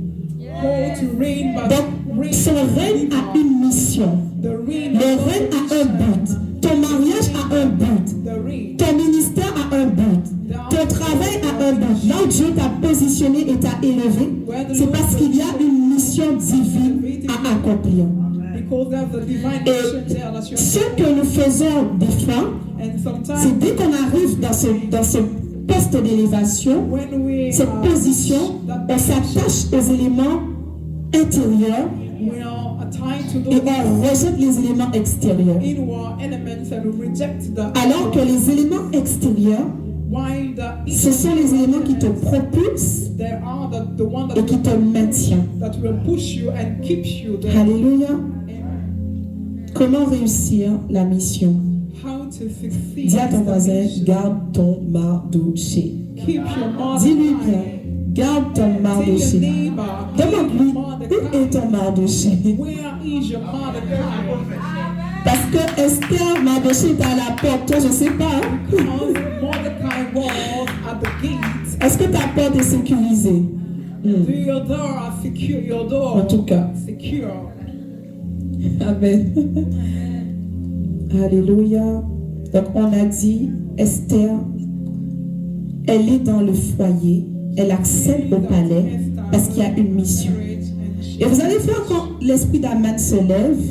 Donc, son règne a une mission. Le règne a un but. Ton mariage a un but. Ton ministère a un but. Ton travail a un but. Là où Dieu t'a positionné et t'a élevé, c'est parce qu'il y a une mission divine à accomplir. Et ce que nous faisons des fois, c'est dès qu'on arrive dans ce poste d'élévation, cette position, on s'attache aux éléments intérieurs et on rejette les éléments extérieurs. Alors que les éléments extérieurs, ce sont les éléments qui te propulsent et qui te maintiennent. Alléluia. Comment réussir la mission? Dis à ton voisin, garde ton Mardoché. Dis-lui bien, garde ton Mardoché. Demande-lui, où est ton Mardoché? Parce que Esther, Mardoché est à la porte, toi je ne sais pas. Est-ce que ta porte est sécurisée? En tout cas. Amen. Alléluia. Donc on a dit, Esther, elle est dans le foyer, elle accède au palais parce qu'il y a une mission. Et vous allez voir quand l'esprit d'Aman se lève,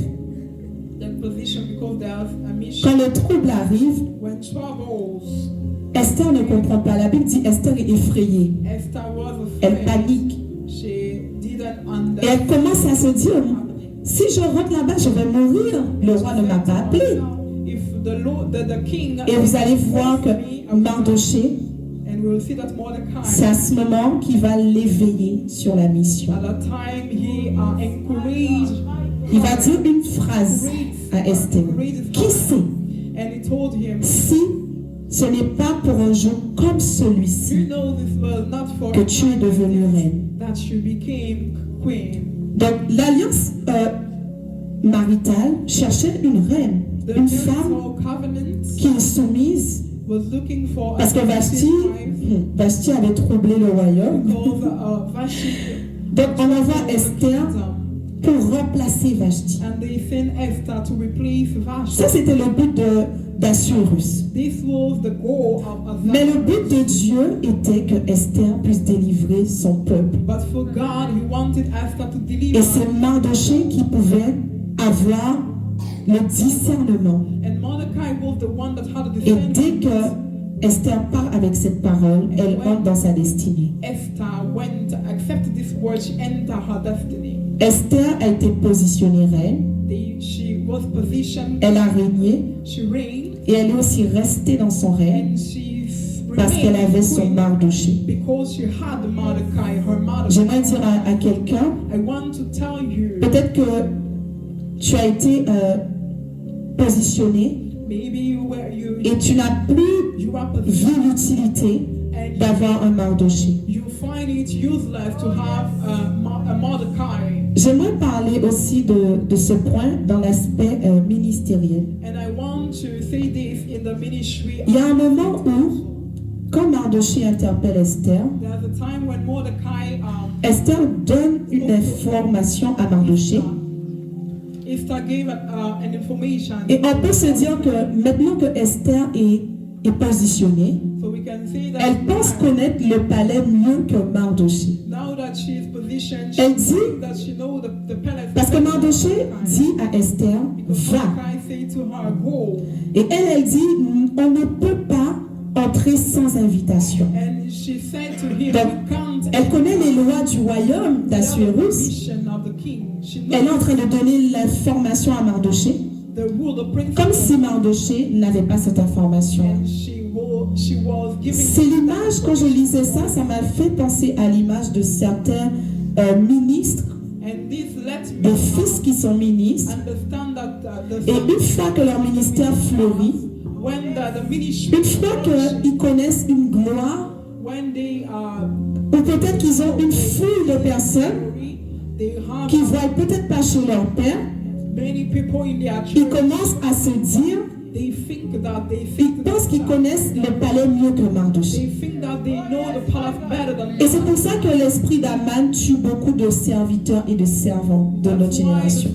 quand le trouble arrive, Esther ne comprend pas. La Bible dit Esther est effrayée. Elle panique. Et elle commence à se dire, si je rentre là-bas, je vais mourir. Le roi ne m'a pas appelé. Et vous allez voir que Mardoché, c'est à ce moment qu'il va l'éveiller sur la mission. Il va dire une phrase à Esther. Qui sait si ce n'est pas pour un jour comme celui-ci que tu es devenue reine? Donc l'alliance maritale cherchait une reine, une femme qui est soumise, parce que Vashti avait troublé le royaume. Donc on envoie Esther pour remplacer Vashti. Ça c'était le but d'Assuérus. Mais le but de Dieu était que Esther puisse délivrer son peuple. Et c'est Mardoché qui pouvait avoir le discernement. Et dès que Esther part avec cette parole, elle entre dans sa destinée. Esther a été positionnée reine. Elle a régné. Et elle est aussi restée dans son règne parce qu'elle avait son Mardoché. J'aimerais dire à quelqu'un, peut-être que tu as été positionné et tu n'as plus vu l'utilité d'avoir un Mardoché. J'aimerais parler aussi de ce point dans l'aspect ministériel. Il y a un moment où, quand Mardoché interpelle Esther, Esther donne une information à Mardoché. Et on peut se dire que maintenant que Esther est positionnée, elle pense connaître le palais mieux que Mardoché. Elle dit, parce que Mardoché dit à Esther, va. Et elle dit, on ne peut pas entrer sans invitation. Donc, elle connaît les lois du royaume d'Assuérus. Elle est en train de donner l'information à Mardoché, comme si Mardoché n'avait pas cette information. C'est l'image, quand je lisais ça, ça m'a fait penser à l'image de certains ministres, de fils qui sont ministres, et une fois que leur ministère fleurit, une fois qu'ils connaissent une gloire, ou peut-être qu'ils ont une foule de personnes qui ne voient peut-être pas chez leur père, ils commencent à se dire, ils pensent qu'ils connaissent le palais mieux que Mardoché. Et c'est pour ça que l'esprit d'Aman tue beaucoup de serviteurs et de servants de notre génération.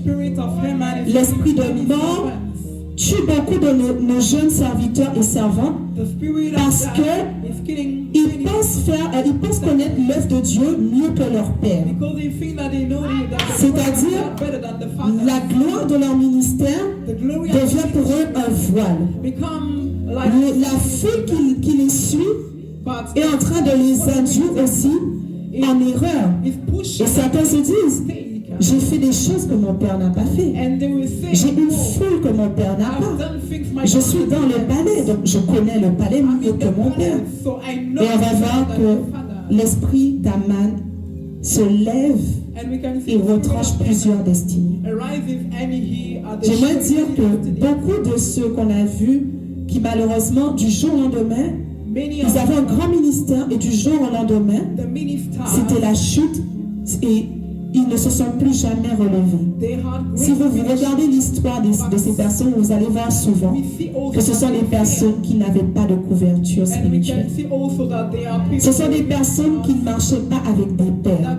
L'esprit de mort tue beaucoup de nos jeunes serviteurs et servants parce qu'ils pensent connaître l'œuvre de Dieu mieux que leur père. C'est-à-dire, la gloire de leur ministère devient pour eux un voile. La fille qui les suit est en train de les induire aussi en erreur. Et certains se disent, j'ai fait des choses que mon père n'a pas fait. J'ai une foule que mon père n'a pas. Je suis dans le palais, donc je connais le palais mieux que mon père. Et on va voir que l'esprit d'Aman se lève il retranche plusieurs destinées. J'aimerais dire que beaucoup de ceux qu'on a vus, qui malheureusement, du jour au lendemain, ils avaient un grand ministère et du jour au lendemain, c'était la chute et ils ne se sont plus jamais relevés. Si vous regardez l'histoire de ces personnes, vous allez voir souvent que ce sont des personnes qui n'avaient pas de couverture spirituelle. Ce sont des personnes qui ne marchaient pas avec des pères.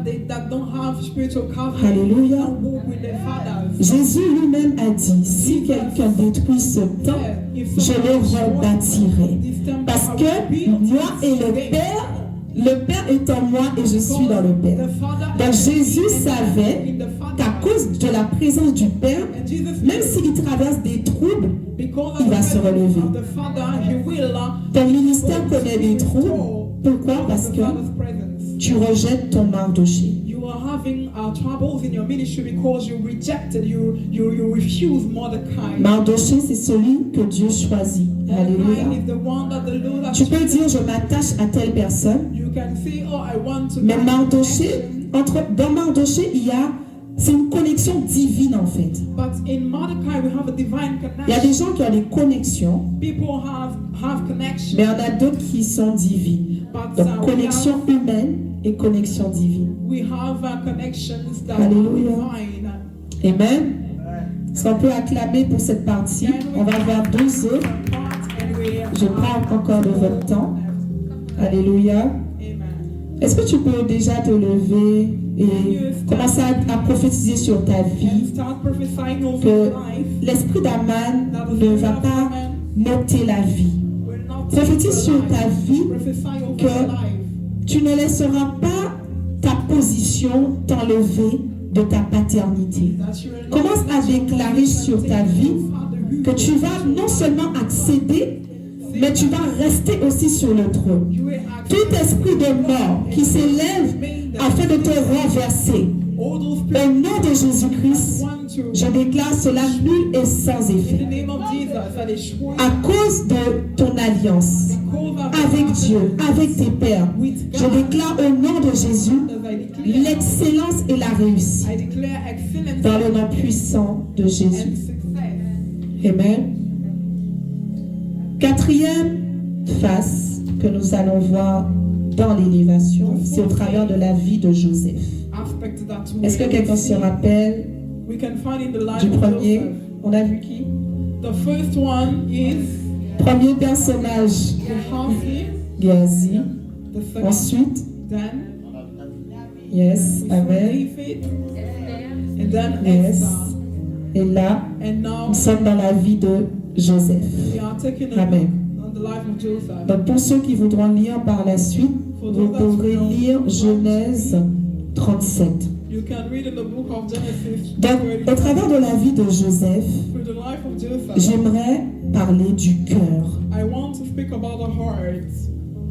Alléluia. Jésus lui-même a dit, si quelqu'un détruit ce temple, je le rebâtirai. Parce que moi et le Père est en moi et je suis dans le Père. Donc Jésus savait qu'à cause de la présence du Père, même s'il traverse des troubles, il va se relever. Ton ministère connaît des troubles. Pourquoi? Parce que tu rejettes ton Mardoché. Mardoché, c'est celui que Dieu choisit. Alléluia. Tu peux dire, je m'attache à telle personne. Mais Mardoché, dans Mardoché, c'est une connexion divine en fait. Il y a des gens qui ont des connexions, mais il y en a d'autres qui sont divines. Donc connexion humaine et connexion divine. Alléluia. Amen. Est-ce qu'on peut acclamer pour cette partie? On va voir 12 autres. Je prends encore de votre temps. Alléluia. Est-ce que tu peux déjà te lever et commencer à prophétiser sur ta vie que l'esprit d'Aman ne va pas noter la vie. Prophétise sur ta vie que tu ne laisseras pas ta position t'enlever de ta paternité. Commence à déclarer sur ta vie que tu vas non seulement accéder, mais tu vas rester aussi sur le trône. Tout esprit de mort qui s'élève afin de te renverser, au nom de Jésus-Christ, je déclare cela nul et sans effet. À cause de ton alliance avec Dieu, avec tes pères, je déclare au nom de Jésus l'excellence et la réussite dans le nom puissant de Jésus. Amen. Quatrième face que nous allons voir dans l'élévation, c'est au travers de la vie de Joseph. Est-ce que quelqu'un se rappelle du premier? On a vu qui? Premier personnage, Géasi. Ensuite, yes, Amen. Yes. Et là, nous sommes dans la vie de Joseph. Amen. Donc pour ceux qui voudront lire par la suite, vous pourrez lire Genèse 37. Donc au travers de la vie de Joseph, j'aimerais parler du cœur.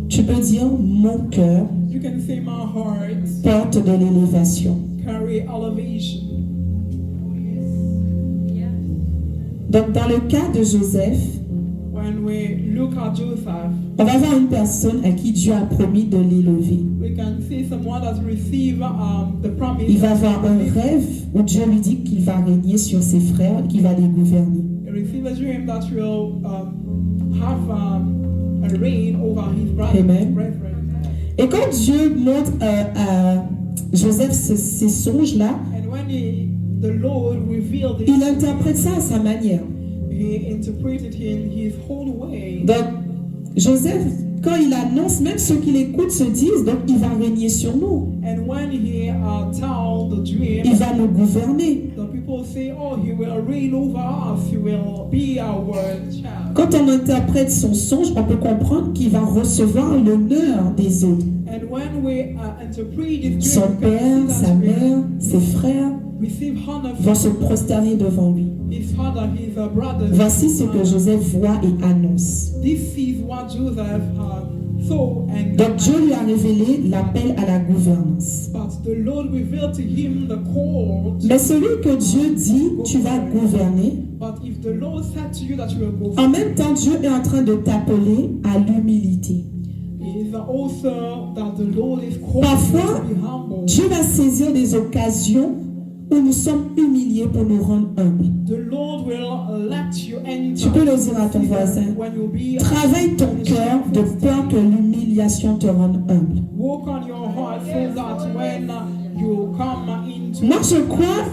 Tu peux dire mon cœur porte de l'élévation. Donc dans le cas de Joseph, on va voir une personne à qui Dieu a promis de l'élever. Il va avoir un rêve où Dieu lui dit qu'il va régner sur ses frères et qu'il va les gouverner. Amen. Et quand Dieu montre à Joseph ces songes-là, il interprète ça à sa manière. Donc, Joseph, quand il annonce, même ceux qui l'écoutent se disent, donc il va régner sur nous. Il va nous gouverner. Quand on interprète son songe, on peut comprendre qu'il va recevoir l'honneur des autres. Son père, sa mère, ses frères vont se prosterner devant lui. Voici ce que Joseph voit et annonce. Donc Dieu lui a révélé l'appel à la gouvernance. Mais celui que Dieu dit, tu vas gouverner, en même temps Dieu est en train de t'appeler à l'humilité. Parfois, Dieu va saisir des occasions où nous sommes humiliés pour nous rendre humbles. Tu peux le dire à ton voisin. Travaille ton cœur de peur que l'humiliation te rende humble. Moi, je crois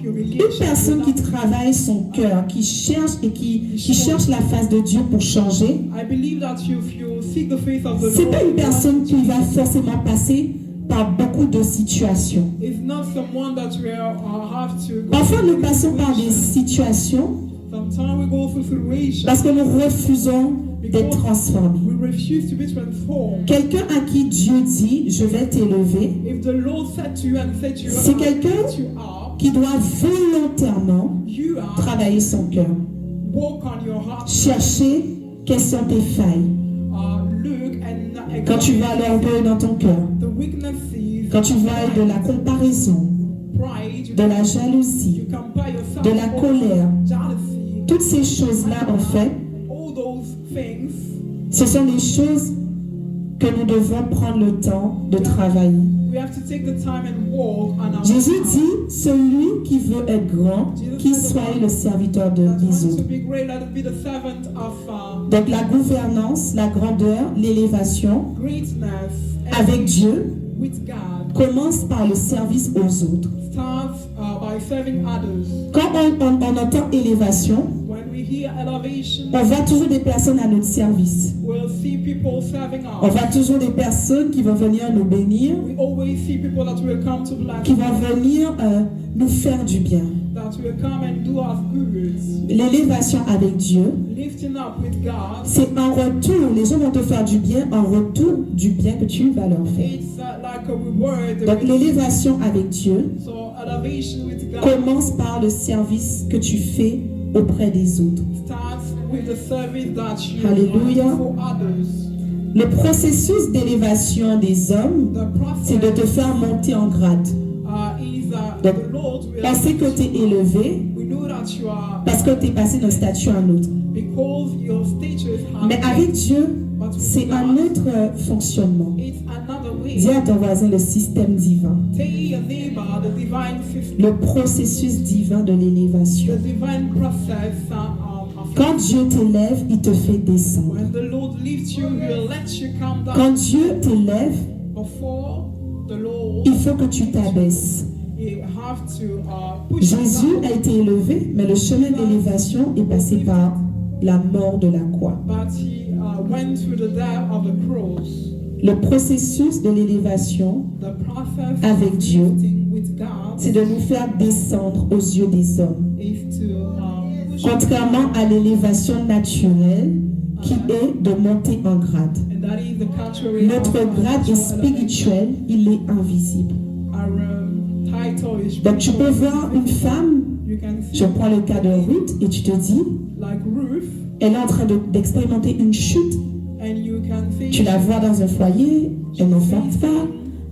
une personne qui travaille son cœur, qui cherche et qui cherche la face de Dieu pour changer, c'est pas une personne qui va forcément passer par beaucoup de situations. Parfois, nous passons par des situations parce que nous refusons d'être transformés. Quelqu'un à qui Dieu dit, je vais t'élever, c'est quelqu'un qui doit volontairement travailler son cœur. Chercher quelles sont tes failles. Quand tu vois l'orgueil dans ton cœur, quand tu vois de la comparaison, de la jalousie, de la colère, toutes ces choses-là, en fait, ce sont des choses que nous devons prendre le temps de travailler. Jésus dit, celui qui veut être grand, qu'il soit le serviteur des autres. Donc la gouvernance, la grandeur, l'élévation avec Dieu commence par le service aux autres. Quand on entend élévation, on voit toujours des personnes à notre service. On voit toujours des personnes qui vont venir nous bénir, qui vont venir nous faire du bien. L'élévation avec Dieu, c'est en retour, les gens vont te faire du bien en retour du bien que tu vas leur faire. Donc l'élévation avec Dieu commence par le service que tu fais auprès des autres. Alléluia. Le processus d'élévation des hommes, c'est de te faire monter en grade. Donc, on sait que tu es élevé parce que tu es passé d'un statut à un autre. Mais avec Dieu, c'est un autre fonctionnement. Dis à ton voisin le système divin. Le processus divin de l'élévation. Quand Dieu t'élève, il te fait descendre. Quand Dieu t'élève, il faut que tu t'abaisses. Jésus a été élevé, mais le chemin d'élévation est passé par la mort de la croix. Le processus de l'élévation avec Dieu, c'est de nous faire descendre aux yeux des hommes. Contrairement à l'élévation naturelle qui est de monter en grade. Notre grade est spirituel, il est invisible. Donc tu peux voir une femme, je prends le cas de Ruth et tu te dis, elle est en train d'expérimenter une chute. Tu la vois dans un foyer, elle n'enfante pas,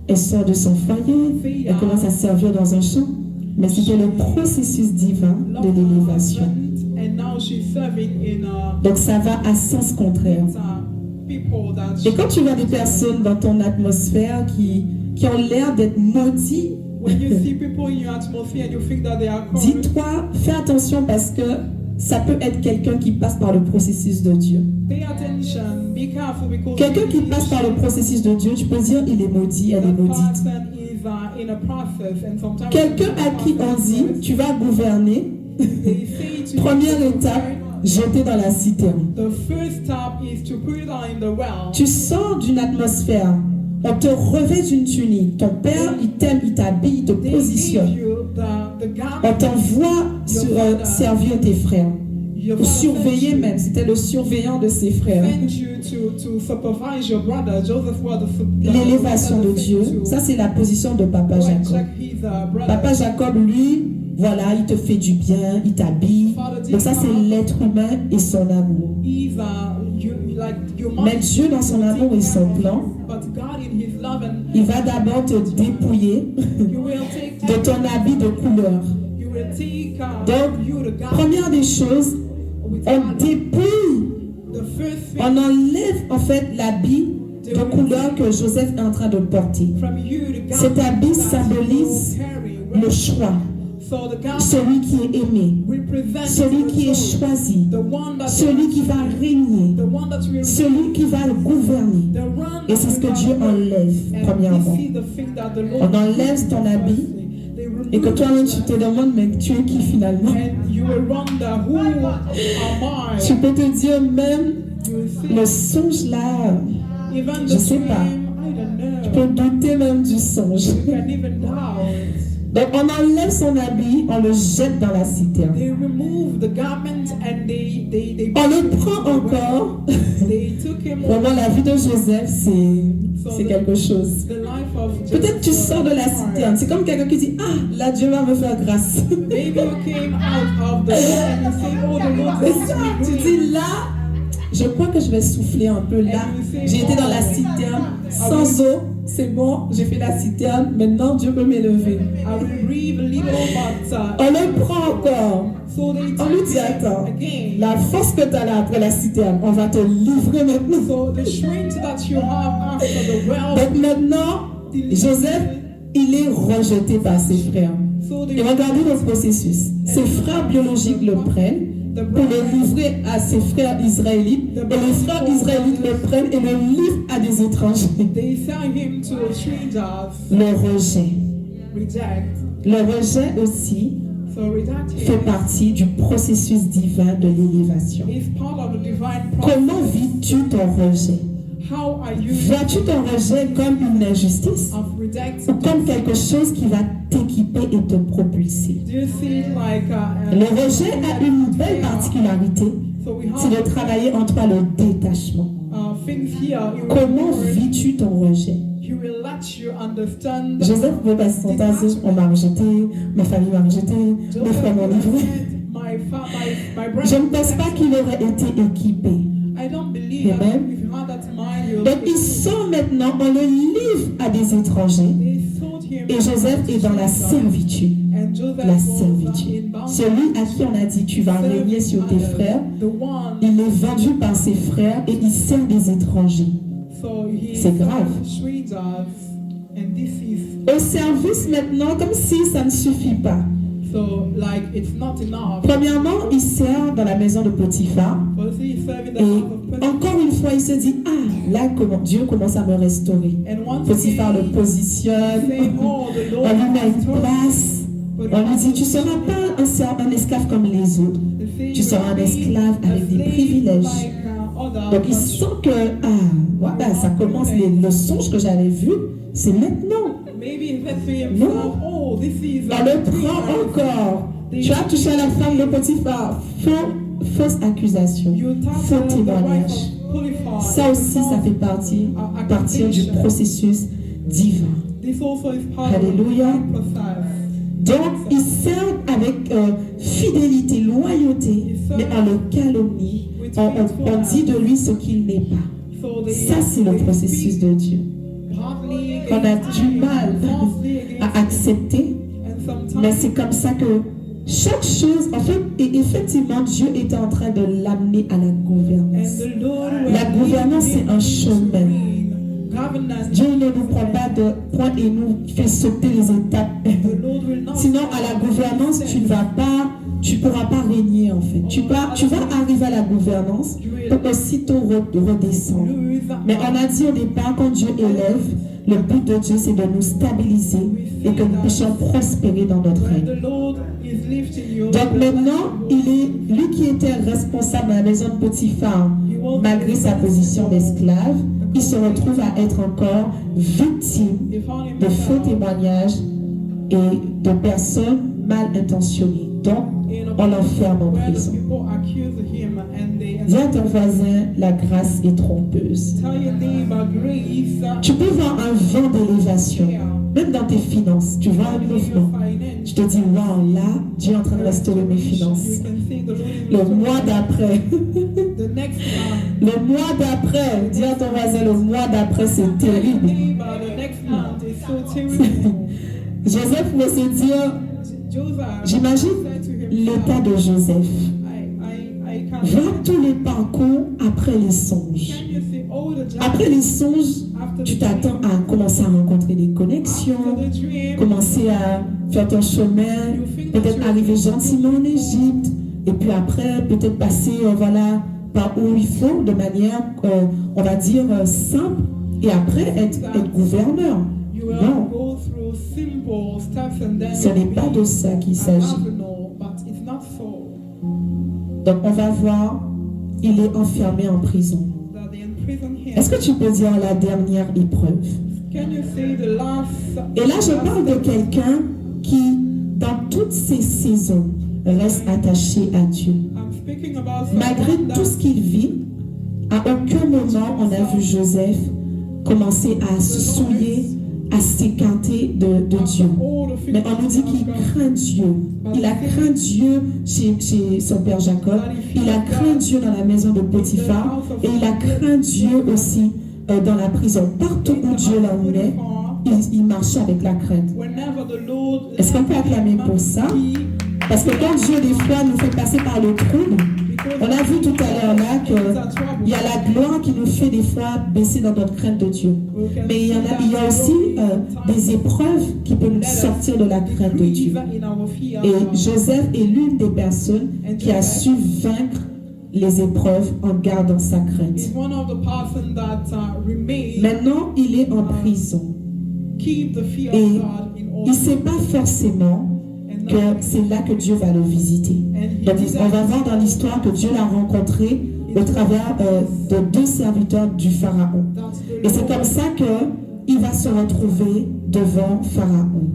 elle sort de son foyer, elle commence à servir dans un champ. Mais c'était le processus divin de l'élévation. Donc ça va à sens contraire. Et quand tu vois des personnes dans ton atmosphère qui ont l'air d'être maudits, dis-toi, fais attention parce que ça peut être quelqu'un qui passe par le processus de Dieu. Quelqu'un qui passe par le processus de Dieu, tu peux dire il est maudit, elle est maudite. Quelqu'un à qui on dit tu vas gouverner, première étape, jeter dans la citerne. Tu sors d'une atmosphère, on te revêt d'une tunique, ton père il t'aime, il t'habille, il te positionne. On t'envoie servir tes frères. Ou surveiller même, c'était le surveillant de ses frères. L'élévation de Dieu, ça c'est la position de Papa Jacob. Papa Jacob, lui, voilà, il te fait du bien, il t'habille. Donc ça c'est l'être humain et son amour. Mais Dieu dans son amour et son plan, il va d'abord te dépouiller de ton habit de couleur. Donc, première des choses, on dépouille, on enlève en fait l'habit de couleur que Joseph est en train de porter. Cet habit symbolise le choix. Celui qui est aimé, celui qui est choisi, celui qui va régner, celui qui va gouverner. Et c'est ce que Dieu enlève, premièrement. On enlève ton habit et que toi-même tu te demandes, mais tu es qui finalement? Tu peux te dire même, le songe là, je ne sais pas. Tu peux douter même du songe. Donc on enlève son habit, on le jette dans la citerne. On le prend encore. Vraiment, la vie de Joseph, c'est quelque chose. Peut-être tu sors de la citerne. C'est comme quelqu'un qui dit, ah, là Dieu va me faire grâce. Tu dis là, je crois que je vais souffler un peu là. J'ai été dans la citerne sans eau. C'est bon, j'ai fait la citerne. Maintenant, Dieu peut m'élever. On le prend encore. On lui dit, attends, la force que tu as là après la citerne, on va te livrer maintenant. Donc maintenant, Joseph, il est rejeté par ses frères. Et regardez le processus. Ses frères biologiques le prennent pour le livrer à ses frères israélites, et les frères israélites le prennent et le livrent à des étrangers. Le rejet. Le rejet aussi fait partie du processus divin de l'élévation. Comment vis-tu ton rejet? Vois-tu ton rejet comme une injustice ou comme quelque chose qui va t'équiper et te propulser? Le rejet a une belle particularité, c'est de travailler en toi le détachement. Comment vis-tu ton rejet? Joseph pouvait passer son temps à dire, on m'a rejeté, ma famille m'a rejeté, mes frères m'ont livré. Je ne pense pas qu'il aurait été équipé. Amen. Donc il sort maintenant, on le livre à des étrangers et Joseph est dans la servitude. La servitude. Celui à qui on a dit tu vas régner sur tes frères, il est vendu par ses frères et il sert des étrangers. C'est grave. Au service maintenant, comme si ça ne suffit pas. Premièrement, il sert dans la maison de Potiphar. Et encore une fois, il se dit, ah, là, Dieu commence à me restaurer. Potiphar le positionne, on lui met une place. On lui dit, tu ne seras pas un esclave comme les autres. Tu seras un esclave avec des privilèges. Donc il sent que, voilà, ça commence, le songe que j'avais vu, c'est maintenant. Non, on le prend encore. Tu as touché à la femme de Potiphar. Fausse accusation, faux témoignage. Ça aussi, ça fait partir du processus divin. Alléluia. Donc, il sert avec fidélité, loyauté, mais en le calomnie. On dit de lui ce qu'il n'est pas. Ça, c'est le processus de Dieu. On a du mal à accepter, mais c'est comme ça que chaque chose, en fait, et effectivement, Dieu est en train de l'amener à la gouvernance. La gouvernance, c'est un chemin. Dieu ne nous prend pas de point et nous fait sauter les étapes. Sinon, à la gouvernance, tu ne pourras pas régner en fait. Tu vas arriver à la gouvernance pour aussitôt redescendre. Mais on a dit au départ, quand Dieu élève, le but de Dieu, c'est de nous stabiliser et que nous puissions prospérer dans notre règne. Donc maintenant, lui qui était responsable de la maison de Potiphar, malgré sa position d'esclave, il se retrouve à être encore victime de faux témoignages et de personnes mal intentionnées. Donc, on l'enferme en prison. Dis à ton voisin, la grâce est trompeuse. Tu peux voir un vent d'élévation, même dans tes finances. Tu vois un mouvement. Tu te dis, waouh, là, Dieu est en train de restaurer mes finances. Le mois d'après, dis à ton voisin, le mois d'après, c'est terrible. Joseph pouvait se dire, j'imagine l'état de Joseph. Vois tous les parcours après les songes. Après les songes, tu t'attends à commencer à rencontrer des connexions, commencer à faire ton chemin, peut-être arriver gentiment en Égypte, et puis après, peut-être passer voilà, par où il faut, de manière, on va dire, simple, et après être gouverneur. Non, ce n'est pas de ça qu'il s'agit. Donc on va voir, il est enfermé en prison. Est-ce que tu peux dire la dernière épreuve? Et là, je parle de quelqu'un qui, dans toutes ces saisons, reste attaché à Dieu. Malgré tout ce qu'il vit, à aucun moment on a vu Joseph commencer à se souiller, à s'écarter de Dieu. Mais on nous dit qu'il craint Dieu. Il a craint Dieu chez son père Jacob. Il a craint Dieu dans la maison de Potiphar. Et il a craint Dieu aussi dans la prison. Partout où Dieu l'emmenait, il marchait avec la crainte. Est-ce qu'on peut acclamer pour ça? Parce que quand Dieu, des fois, nous fait passer par le trouble, on a vu tout à l'heure là qu'il y a la gloire qui nous fait des fois baisser dans notre crainte de Dieu. Mais il y a aussi des épreuves qui peuvent nous sortir de la crainte de Dieu. Et Joseph est l'une des personnes qui a su vaincre les épreuves en gardant sa crainte. Maintenant, il est en prison. Et il ne sait pas forcément que c'est là que Dieu va le visiter. Donc, on va voir dans l'histoire que Dieu l'a rencontré au travers de deux serviteurs du Pharaon. Et c'est comme ça qu'il va se retrouver devant Pharaon.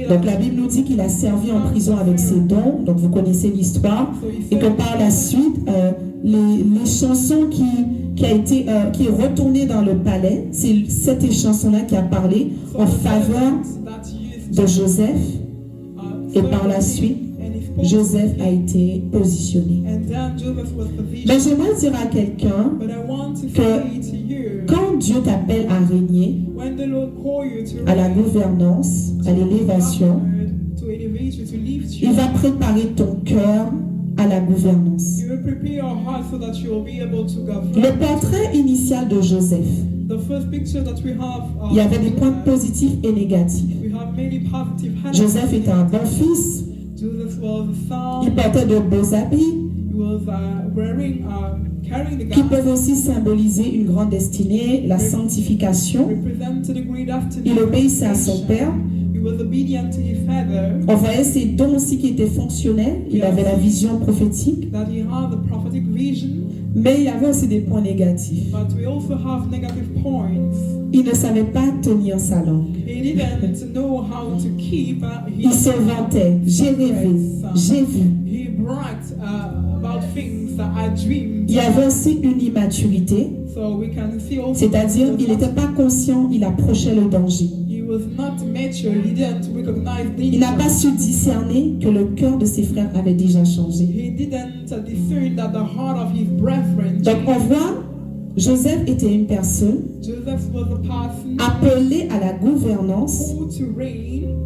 Donc, la Bible nous dit qu'il a servi en prison avec ses dons. Donc, vous connaissez l'histoire. Et que par la suite, les chansons qui est retournée dans le palais, c'est cette chanson-là qui a parlé en faveur de Joseph. Et par la suite, Joseph a été positionné. Mais j'aimerais dire à quelqu'un que quand Dieu t'appelle à régner, à la gouvernance, à l'élévation, il va préparer ton cœur à la gouvernance. Le portrait initial de Joseph, il y avait des points positifs et négatifs. Joseph était un bon fils. Il portait de beaux habits qui peuvent aussi symboliser une grande destinée, la sanctification. Il obéissait à son père. On voyait ses dons aussi qui étaient fonctionnels. Il avait la vision prophétique. Mais il y avait aussi des points négatifs. Il ne savait pas tenir sa langue. Il se vantait. J'ai rêvé. J'ai vu. Il y avait aussi une immaturité. C'est-à-dire, il n'était pas conscient, il approchait le danger. Il n'a pas su discerner que le cœur de ses frères avait déjà changé. Donc on voit, Joseph était une personne appelée à la gouvernance,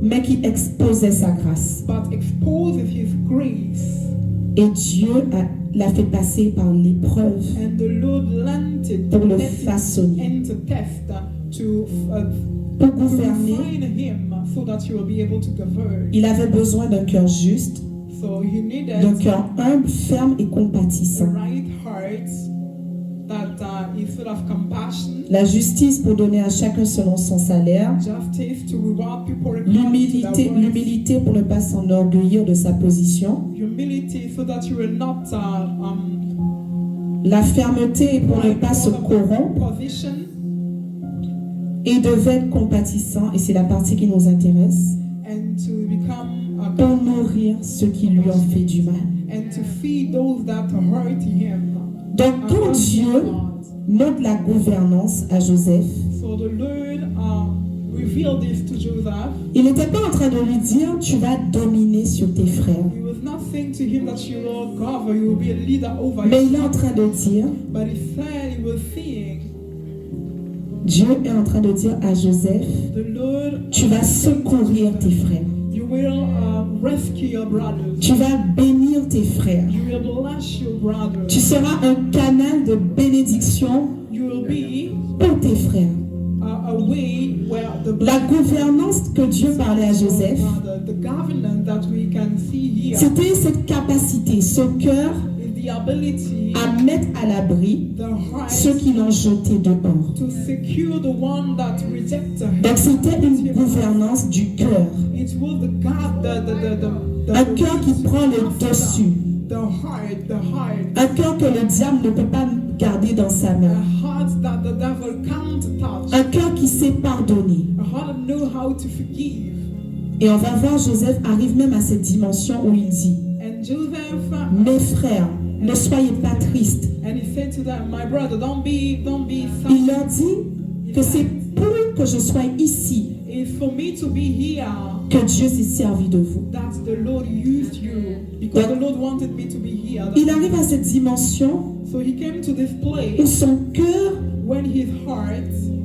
mais qui exposait sa grâce. Et Dieu l'a fait passer par l'épreuve pour le façonner, pour gouverner. Il avait besoin d'un cœur juste, d'un cœur humble, ferme et compatissant. La justice pour donner à chacun selon son salaire. L'humilité pour ne pas s'enorgueillir de sa position. La fermeté pour ne pas se corrompre. Et il devait être compatissant, et c'est la partie qui nous intéresse, pour nourrir ceux qui lui ont fait du mal. Donc quand Dieu montre la gouvernance à Joseph, il n'était pas en train de lui dire tu vas dominer sur tes frères. Mais il est en train de dire, Dieu est en train de dire à Joseph, tu vas secourir tes frères. Tu vas bénir tes frères. Tu seras un canal de bénédiction pour tes frères. La gouvernance que Dieu parlait à Joseph, c'était cette capacité, ce cœur à mettre à l'abri ceux qui l'ont jeté dehors. Donc c'était une gouvernance du cœur. Un cœur qui prend le dessus. Un cœur que le diable ne peut pas garder dans sa main. Un cœur qui sait pardonner. Et on va voir Joseph arrive même à cette dimension où il dit: mes frères, ne soyez pas tristes. Il leur dit que c'est pour que je sois ici que Dieu s'est servi de vous. Il arrive à cette dimension où son cœur,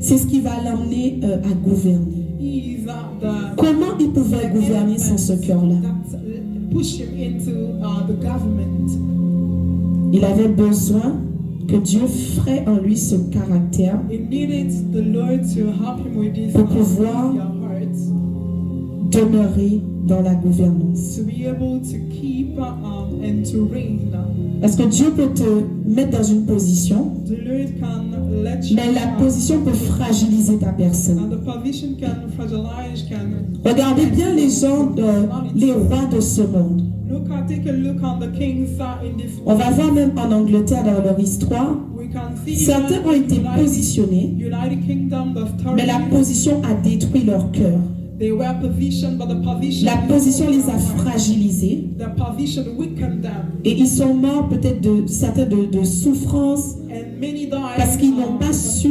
c'est ce qui va l'emmener à gouverner. Comment il pouvait gouverner sans ce cœur-là? Il avait besoin que Dieu ferait en lui ce caractère pour pouvoir demeurer dans la gouvernance. Parce que Dieu peut te mettre dans une position, mais la position peut fragiliser ta personne. Regardez bien les gens, les rois de ce monde. On va voir même en Angleterre dans leur histoire, certains ont été positionnés, mais la position a détruit leur cœur. La position les a fragilisés et ils sont morts peut-être de certains de souffrance parce qu'ils n'ont pas su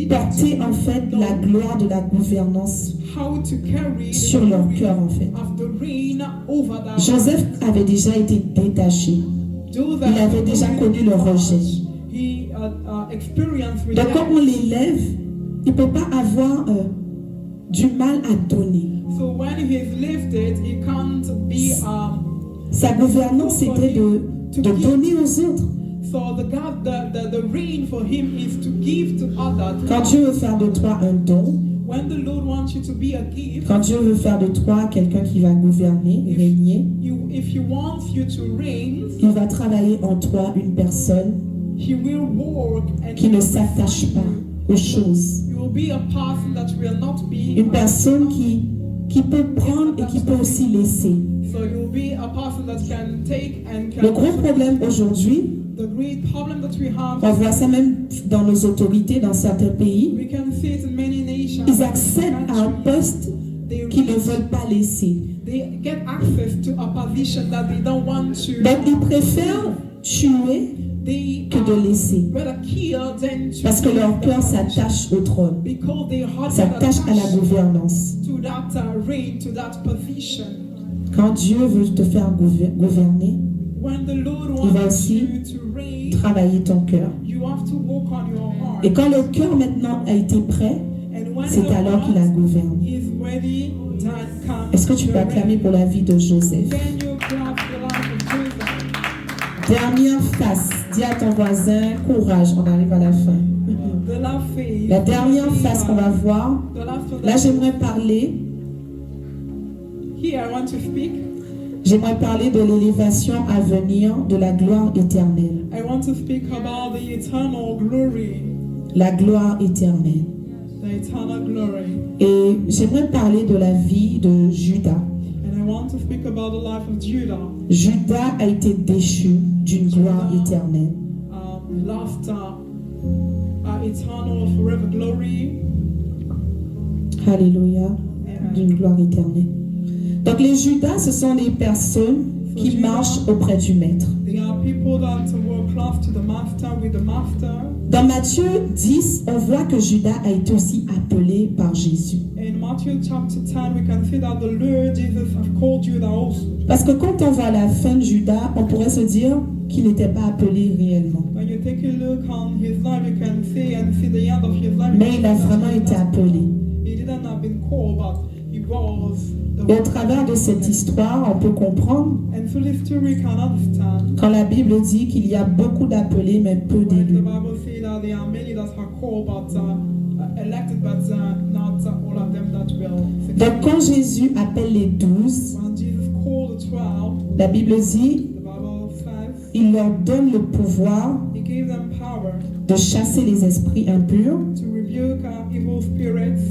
porter en fait la gloire de la gouvernance sur leur cœur en fait. Joseph avait déjà été détaché. Il avait déjà connu le rejet. Donc quand on l'élève, il ne peut pas avoir du mal à donner. Sa gouvernance c'était de donner aux autres. Quand Dieu veut faire de toi un don, quand Dieu veut faire de toi quelqu'un qui va gouverner, régner, il va travailler en toi une personne qui ne s'attache pas aux choses. Une personne qui peut prendre et qui peut aussi laisser. Le gros problème aujourd'hui, on voit ça même dans nos autorités dans certains pays, ils accèdent à un poste qu'ils ne veulent pas laisser. Donc ils préfèrent tuer que de laisser. Parce que leur cœur s'attache au trône, s'attache à la gouvernance. Quand Dieu veut te faire gouverner, il va aussi travailler ton cœur. Et quand le cœur maintenant a été prêt, c'est alors qu'il a gouverné. Est-ce que tu peux acclamer pour la vie de Joseph? Dernière face. Dis à ton voisin, courage, on arrive à la fin. La dernière face qu'on va voir, là j'aimerais parler. J'aimerais parler de l'élévation à venir de la gloire éternelle. La gloire éternelle. Et j'aimerais parler de la vie de Judas. Judas a été déchu d'une gloire éternelle. Alléluia, d'une gloire éternelle. Donc les Judas, ce sont des personnes qui marchent auprès du Maître. Dans Matthieu 10, on voit que Judas a été aussi appelé par Jésus. Parce que quand on voit la fin de Judas, on pourrait se dire qu'il n'était pas appelé réellement. Mais il a vraiment été appelé. Et au travers de cette histoire, on peut comprendre quand la Bible dit qu'il y a beaucoup d'appelés mais peu d'élus. Donc quand Jésus appelle les 12, la Bible dit il leur donne le pouvoir de chasser les esprits impurs,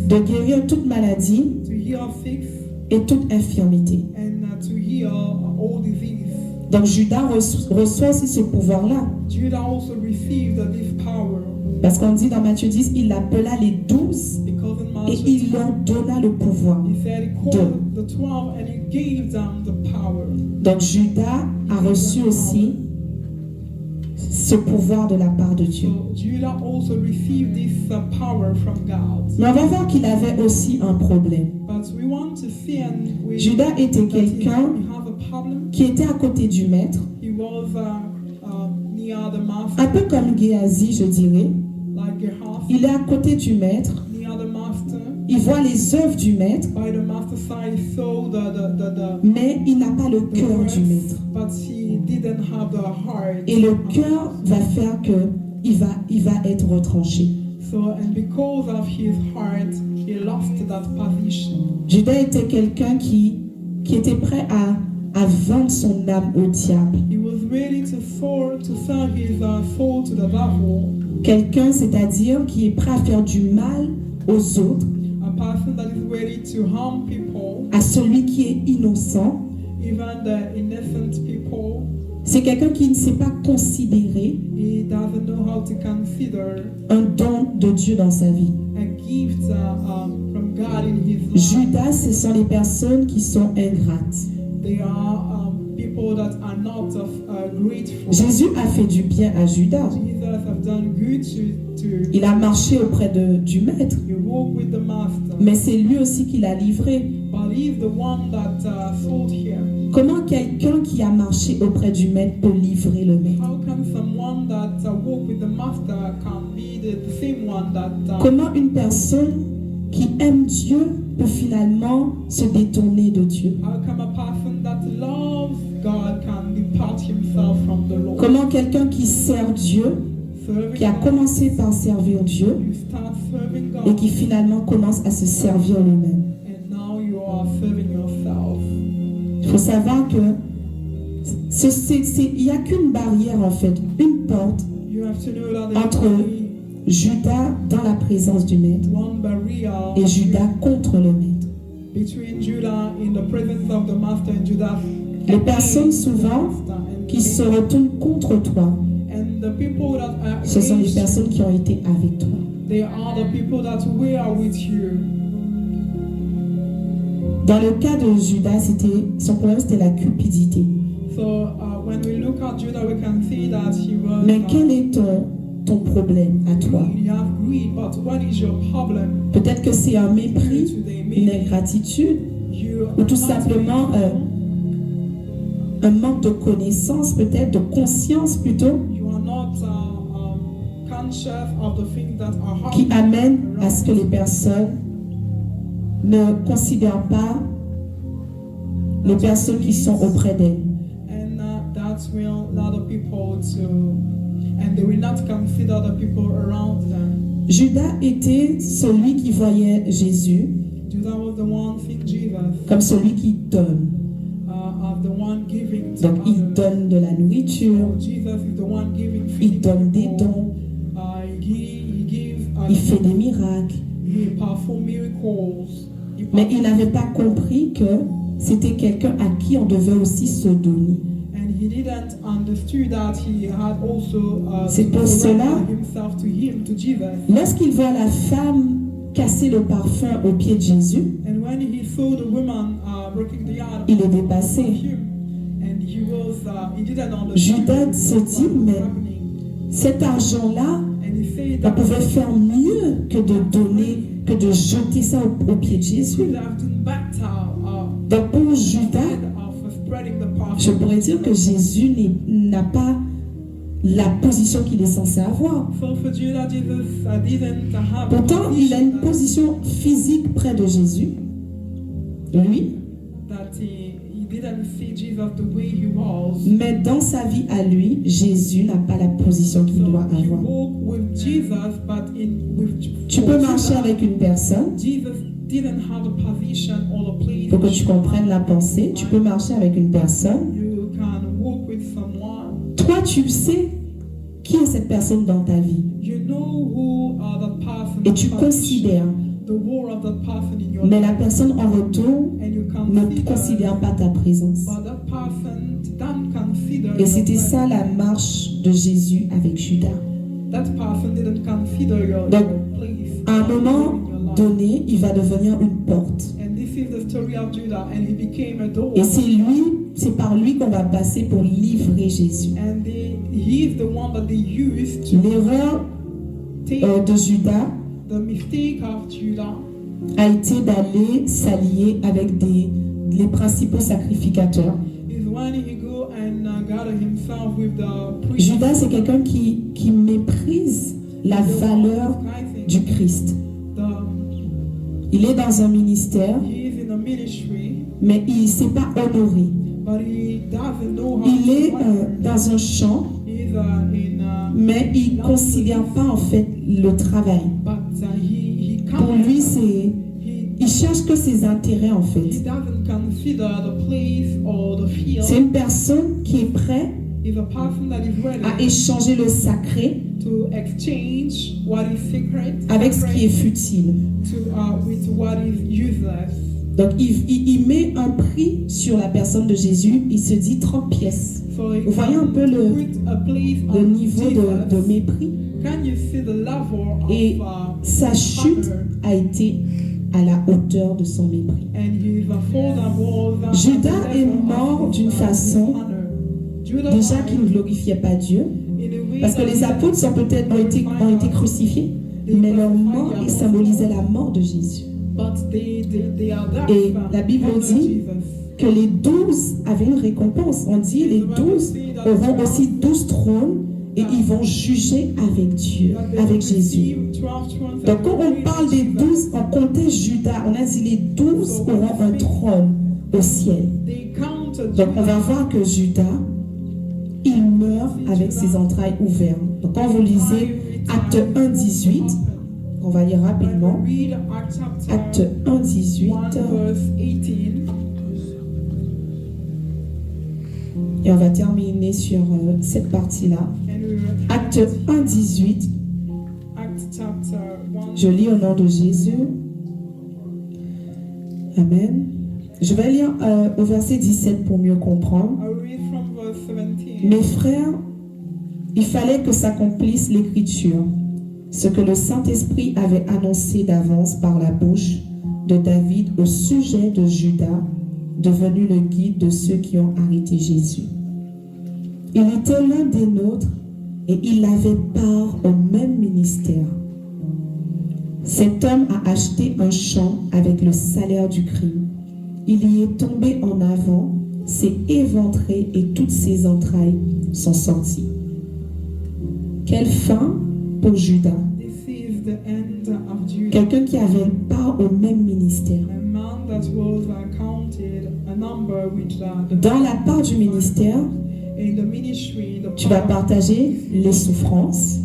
de guérir toute maladie et toute infirmité. Donc Judas reçoit aussi ce pouvoir-là. Parce qu'on dit dans Matthieu 10, il appela les 12 et il leur donna le pouvoir Donc Judas a reçu aussi ce pouvoir de la part de Dieu. Mais on va voir qu'il avait aussi un problème. Judas était quelqu'un qui était à côté du maître, un peu comme Géasi, je dirais. Il est à côté du maître. Il voit les œuvres du maître, mais il n'a pas le cœur du maître. Et le cœur va faire que il va être retranché. Judas était quelqu'un qui était prêt à vendre son âme au diable. Quelqu'un, c'est-à-dire qui est prêt à faire du mal aux autres, à celui qui est innocent. C'est quelqu'un qui ne sait pas considérer un don de Dieu dans sa vie. Judas, ce sont les personnes qui sont ingrates. Jésus a fait du bien à Judas. Il a marché auprès du maître. Mais c'est lui aussi qui l'a livré. Comment quelqu'un qui a marché auprès du maître peut livrer le maître? Comment une personne qui aime Dieu peut finalement se détourner de Dieu? Comment quelqu'un qui sert Dieu, qui a commencé par servir Dieu et qui finalement commence à se servir lui-même? Il faut savoir que il n'y a qu'une barrière en fait, une porte entre Judas dans la présence du maître et Judas contre le maître. Les personnes souvent qui se retournent contre toi, ce sont les personnes qui ont été avec toi. Dans le cas de Judas, son problème c'était la cupidité. Mais quel est ton problème à toi? Peut-être que c'est un mépris, une ingratitude, ou tout simplement un manque de connaissance, peut-être de conscience plutôt, qui amène à ce que les personnes ne considèrent pas les personnes qui sont auprès d'elles. Judas était celui qui voyait Jésus comme celui qui donne. Donc il donne de la nourriture, il donne des dons, il fait des miracles. Mais il n'avait pas compris que c'était quelqu'un à qui on devait aussi se donner. C'est pour cela, lorsqu'il voit la femme casser le parfum aux pieds de Jésus, il est dépassé. Judas se dit, mais cet argent-là, on pouvait faire mieux que de donner, que de jeter ça aux pieds de Jésus. Donc pour Judas, je pourrais dire que Jésus n'a pas la position qu'il est censé avoir. Pourtant, il a une position physique près de Jésus. lui. That he didn't see Jesus the way he was. Mais dans sa vie à lui, Jésus n'a pas la position qu'il doit He avoir. walked with Jesus, but Tu peux marcher avec une personne. Jesus didn't have a position or a place. Pour que tu comprennes la pensée, tu peux marcher avec une personne. You can walk with someone. Toi, tu sais qui est cette personne dans ta vie. You know who are the person. Et tu considères. The role of that person in your Mais life. la personne en retour And you ne considère pas ta présence. But that person don't consider. Et c'était ça la marche de Jésus avec Judas. That person didn't consider your Donc, place. à un moment donné, il va devenir une porte. And this is the story of Judah, and he became a door. Et c'est par lui qu'on va passer pour livrer Jésus. And he is the one that they used to L'erreur de Judas the mistake of Judah a été d'aller s'allier avec les principaux sacrificateurs. is when he go and gather himself with the priests. Judas, c'est quelqu'un qui méprise la valeur du Christ. Il est dans un ministère, He is in a ministry, mais il ne s'est pas honoré. but he doesn't know how Il est to honor. dans un champ, He's mais il ne considère pas en fait le travail. but he Pour can't. lui, il cherche que ses intérêts en He fait. doesn't consider the place or the field. C'est une personne qui est prête He's a person that is ready à échanger le sacré to exchange what is sacred avec ce qui est futile. with what is useless. Donc il met un prix sur la personne de Jésus, il se dit 30 pièces. So Vous voyez un peu le le niveau de mépris. Can you see the level of Et sa chute a été à la hauteur de son mépris. Judas est mort d'une façon déjà qui ne glorifiait pas Dieu, parce que les apôtres ont été crucifiés, mais leur mort symbolisait la mort de Jésus. Et la Bible dit que les 12 avaient une récompense. On dit les 12 auront aussi 12 trônes et ils vont juger avec Dieu, avec Jésus. Donc quand on parle des 12, on comptait Judas, on a dit les 12 auront un trône au ciel. Donc on va voir que Judas, il meurt avec ses entrailles ouvertes. Donc quand vous lisez Acte 1, 18, on va lire rapidement. Acte 1, 18. Et on va terminer sur cette partie-là. Acte 1, 18. Je lis au nom de Jésus. Amen. Je vais lire au verset 17 pour mieux comprendre. Mes frères, il fallait que s'accomplisse l'Écriture, ce que le Saint-Esprit avait annoncé d'avance par la bouche de David au sujet de Judas, devenu le guide de ceux qui ont arrêté Jésus. Il était l'un des nôtres et il avait part au même ministère. Cet homme a acheté un champ avec le salaire du crime. Il y est tombé en avant, s'est éventré et toutes ses entrailles sont sorties. Quelle fin pour Judas. Quelqu'un qui avait part au même ministère. Dans la part du ministère, tu vas partager les souffrances,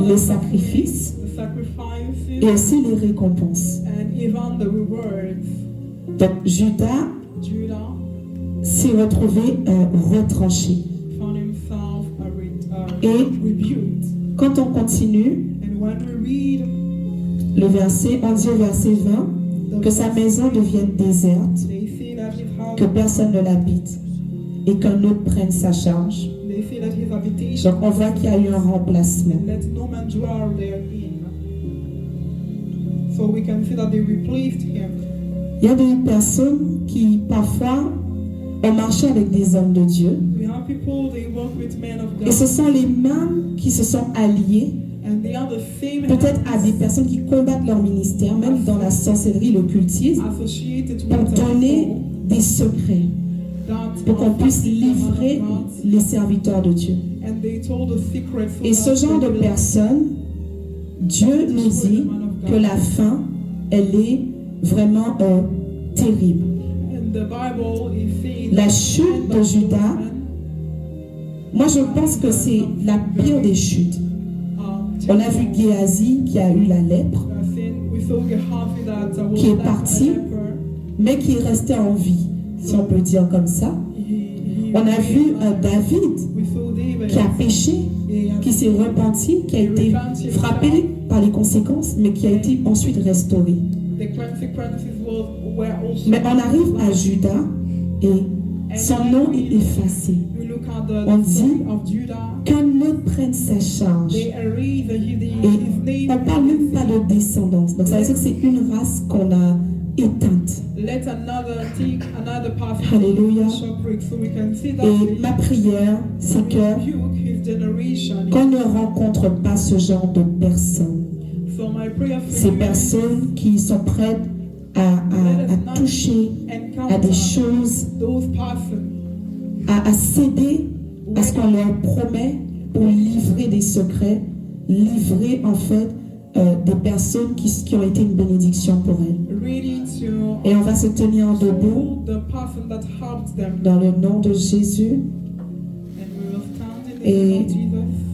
les sacrifices et aussi les récompenses. Donc Judas s'est retrouvé retranché. Et quand on continue, le verset, on dit au verset 20 que sa maison devienne déserte, que personne ne l'habite et qu'un autre prenne sa charge. Donc on voit qu'il y a eu un remplacement. Il y a des personnes qui parfois ont marché avec des hommes de Dieu. Et ce sont les mêmes qui se sont alliés peut-être à des personnes qui combattent leur ministère, même dans la sorcellerie, l'occultisme, pour donner des secrets, pour qu'on puisse livrer les serviteurs de Dieu. Et ce genre de personnes, Dieu nous dit que la fin, elle est vraiment terrible. La chute de Judas, moi je pense que c'est la pire des chutes. On a vu Géasi qui a eu la lèpre, qui est parti, mais qui est resté en vie, si on peut dire comme ça. On a vu David qui a péché, qui s'est repenti, qui a été frappé par les conséquences, mais qui a été ensuite restauré. Mais on arrive à Judas et son nom est effacé. On dit qu'un autre prenne sa charge. Et on ne parle même pas de descendance. Donc ça veut dire que c'est une race qu'on a éteinte. Alléluia. Et ma prière, c'est qu'on ne rencontre pas ce genre de personnes. Ces personnes qui sont prêtes à toucher à des choses, à céder à ce qu'on leur promet pour livrer des secrets, livrer en fait des personnes qui ont été une bénédiction pour elles. Et on va se tenir debout dans le nom de Jésus. Et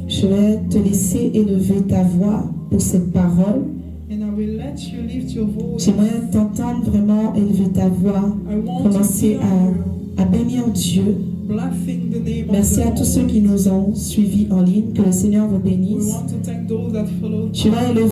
je vais te laisser élever ta voix pour cette parole. J'aimerais t'entendre vraiment élever ta voix, commencer à bénir Dieu. Merci à tous ceux qui nous ont suivis en ligne. Que le Seigneur vous bénisse. Tu vas élever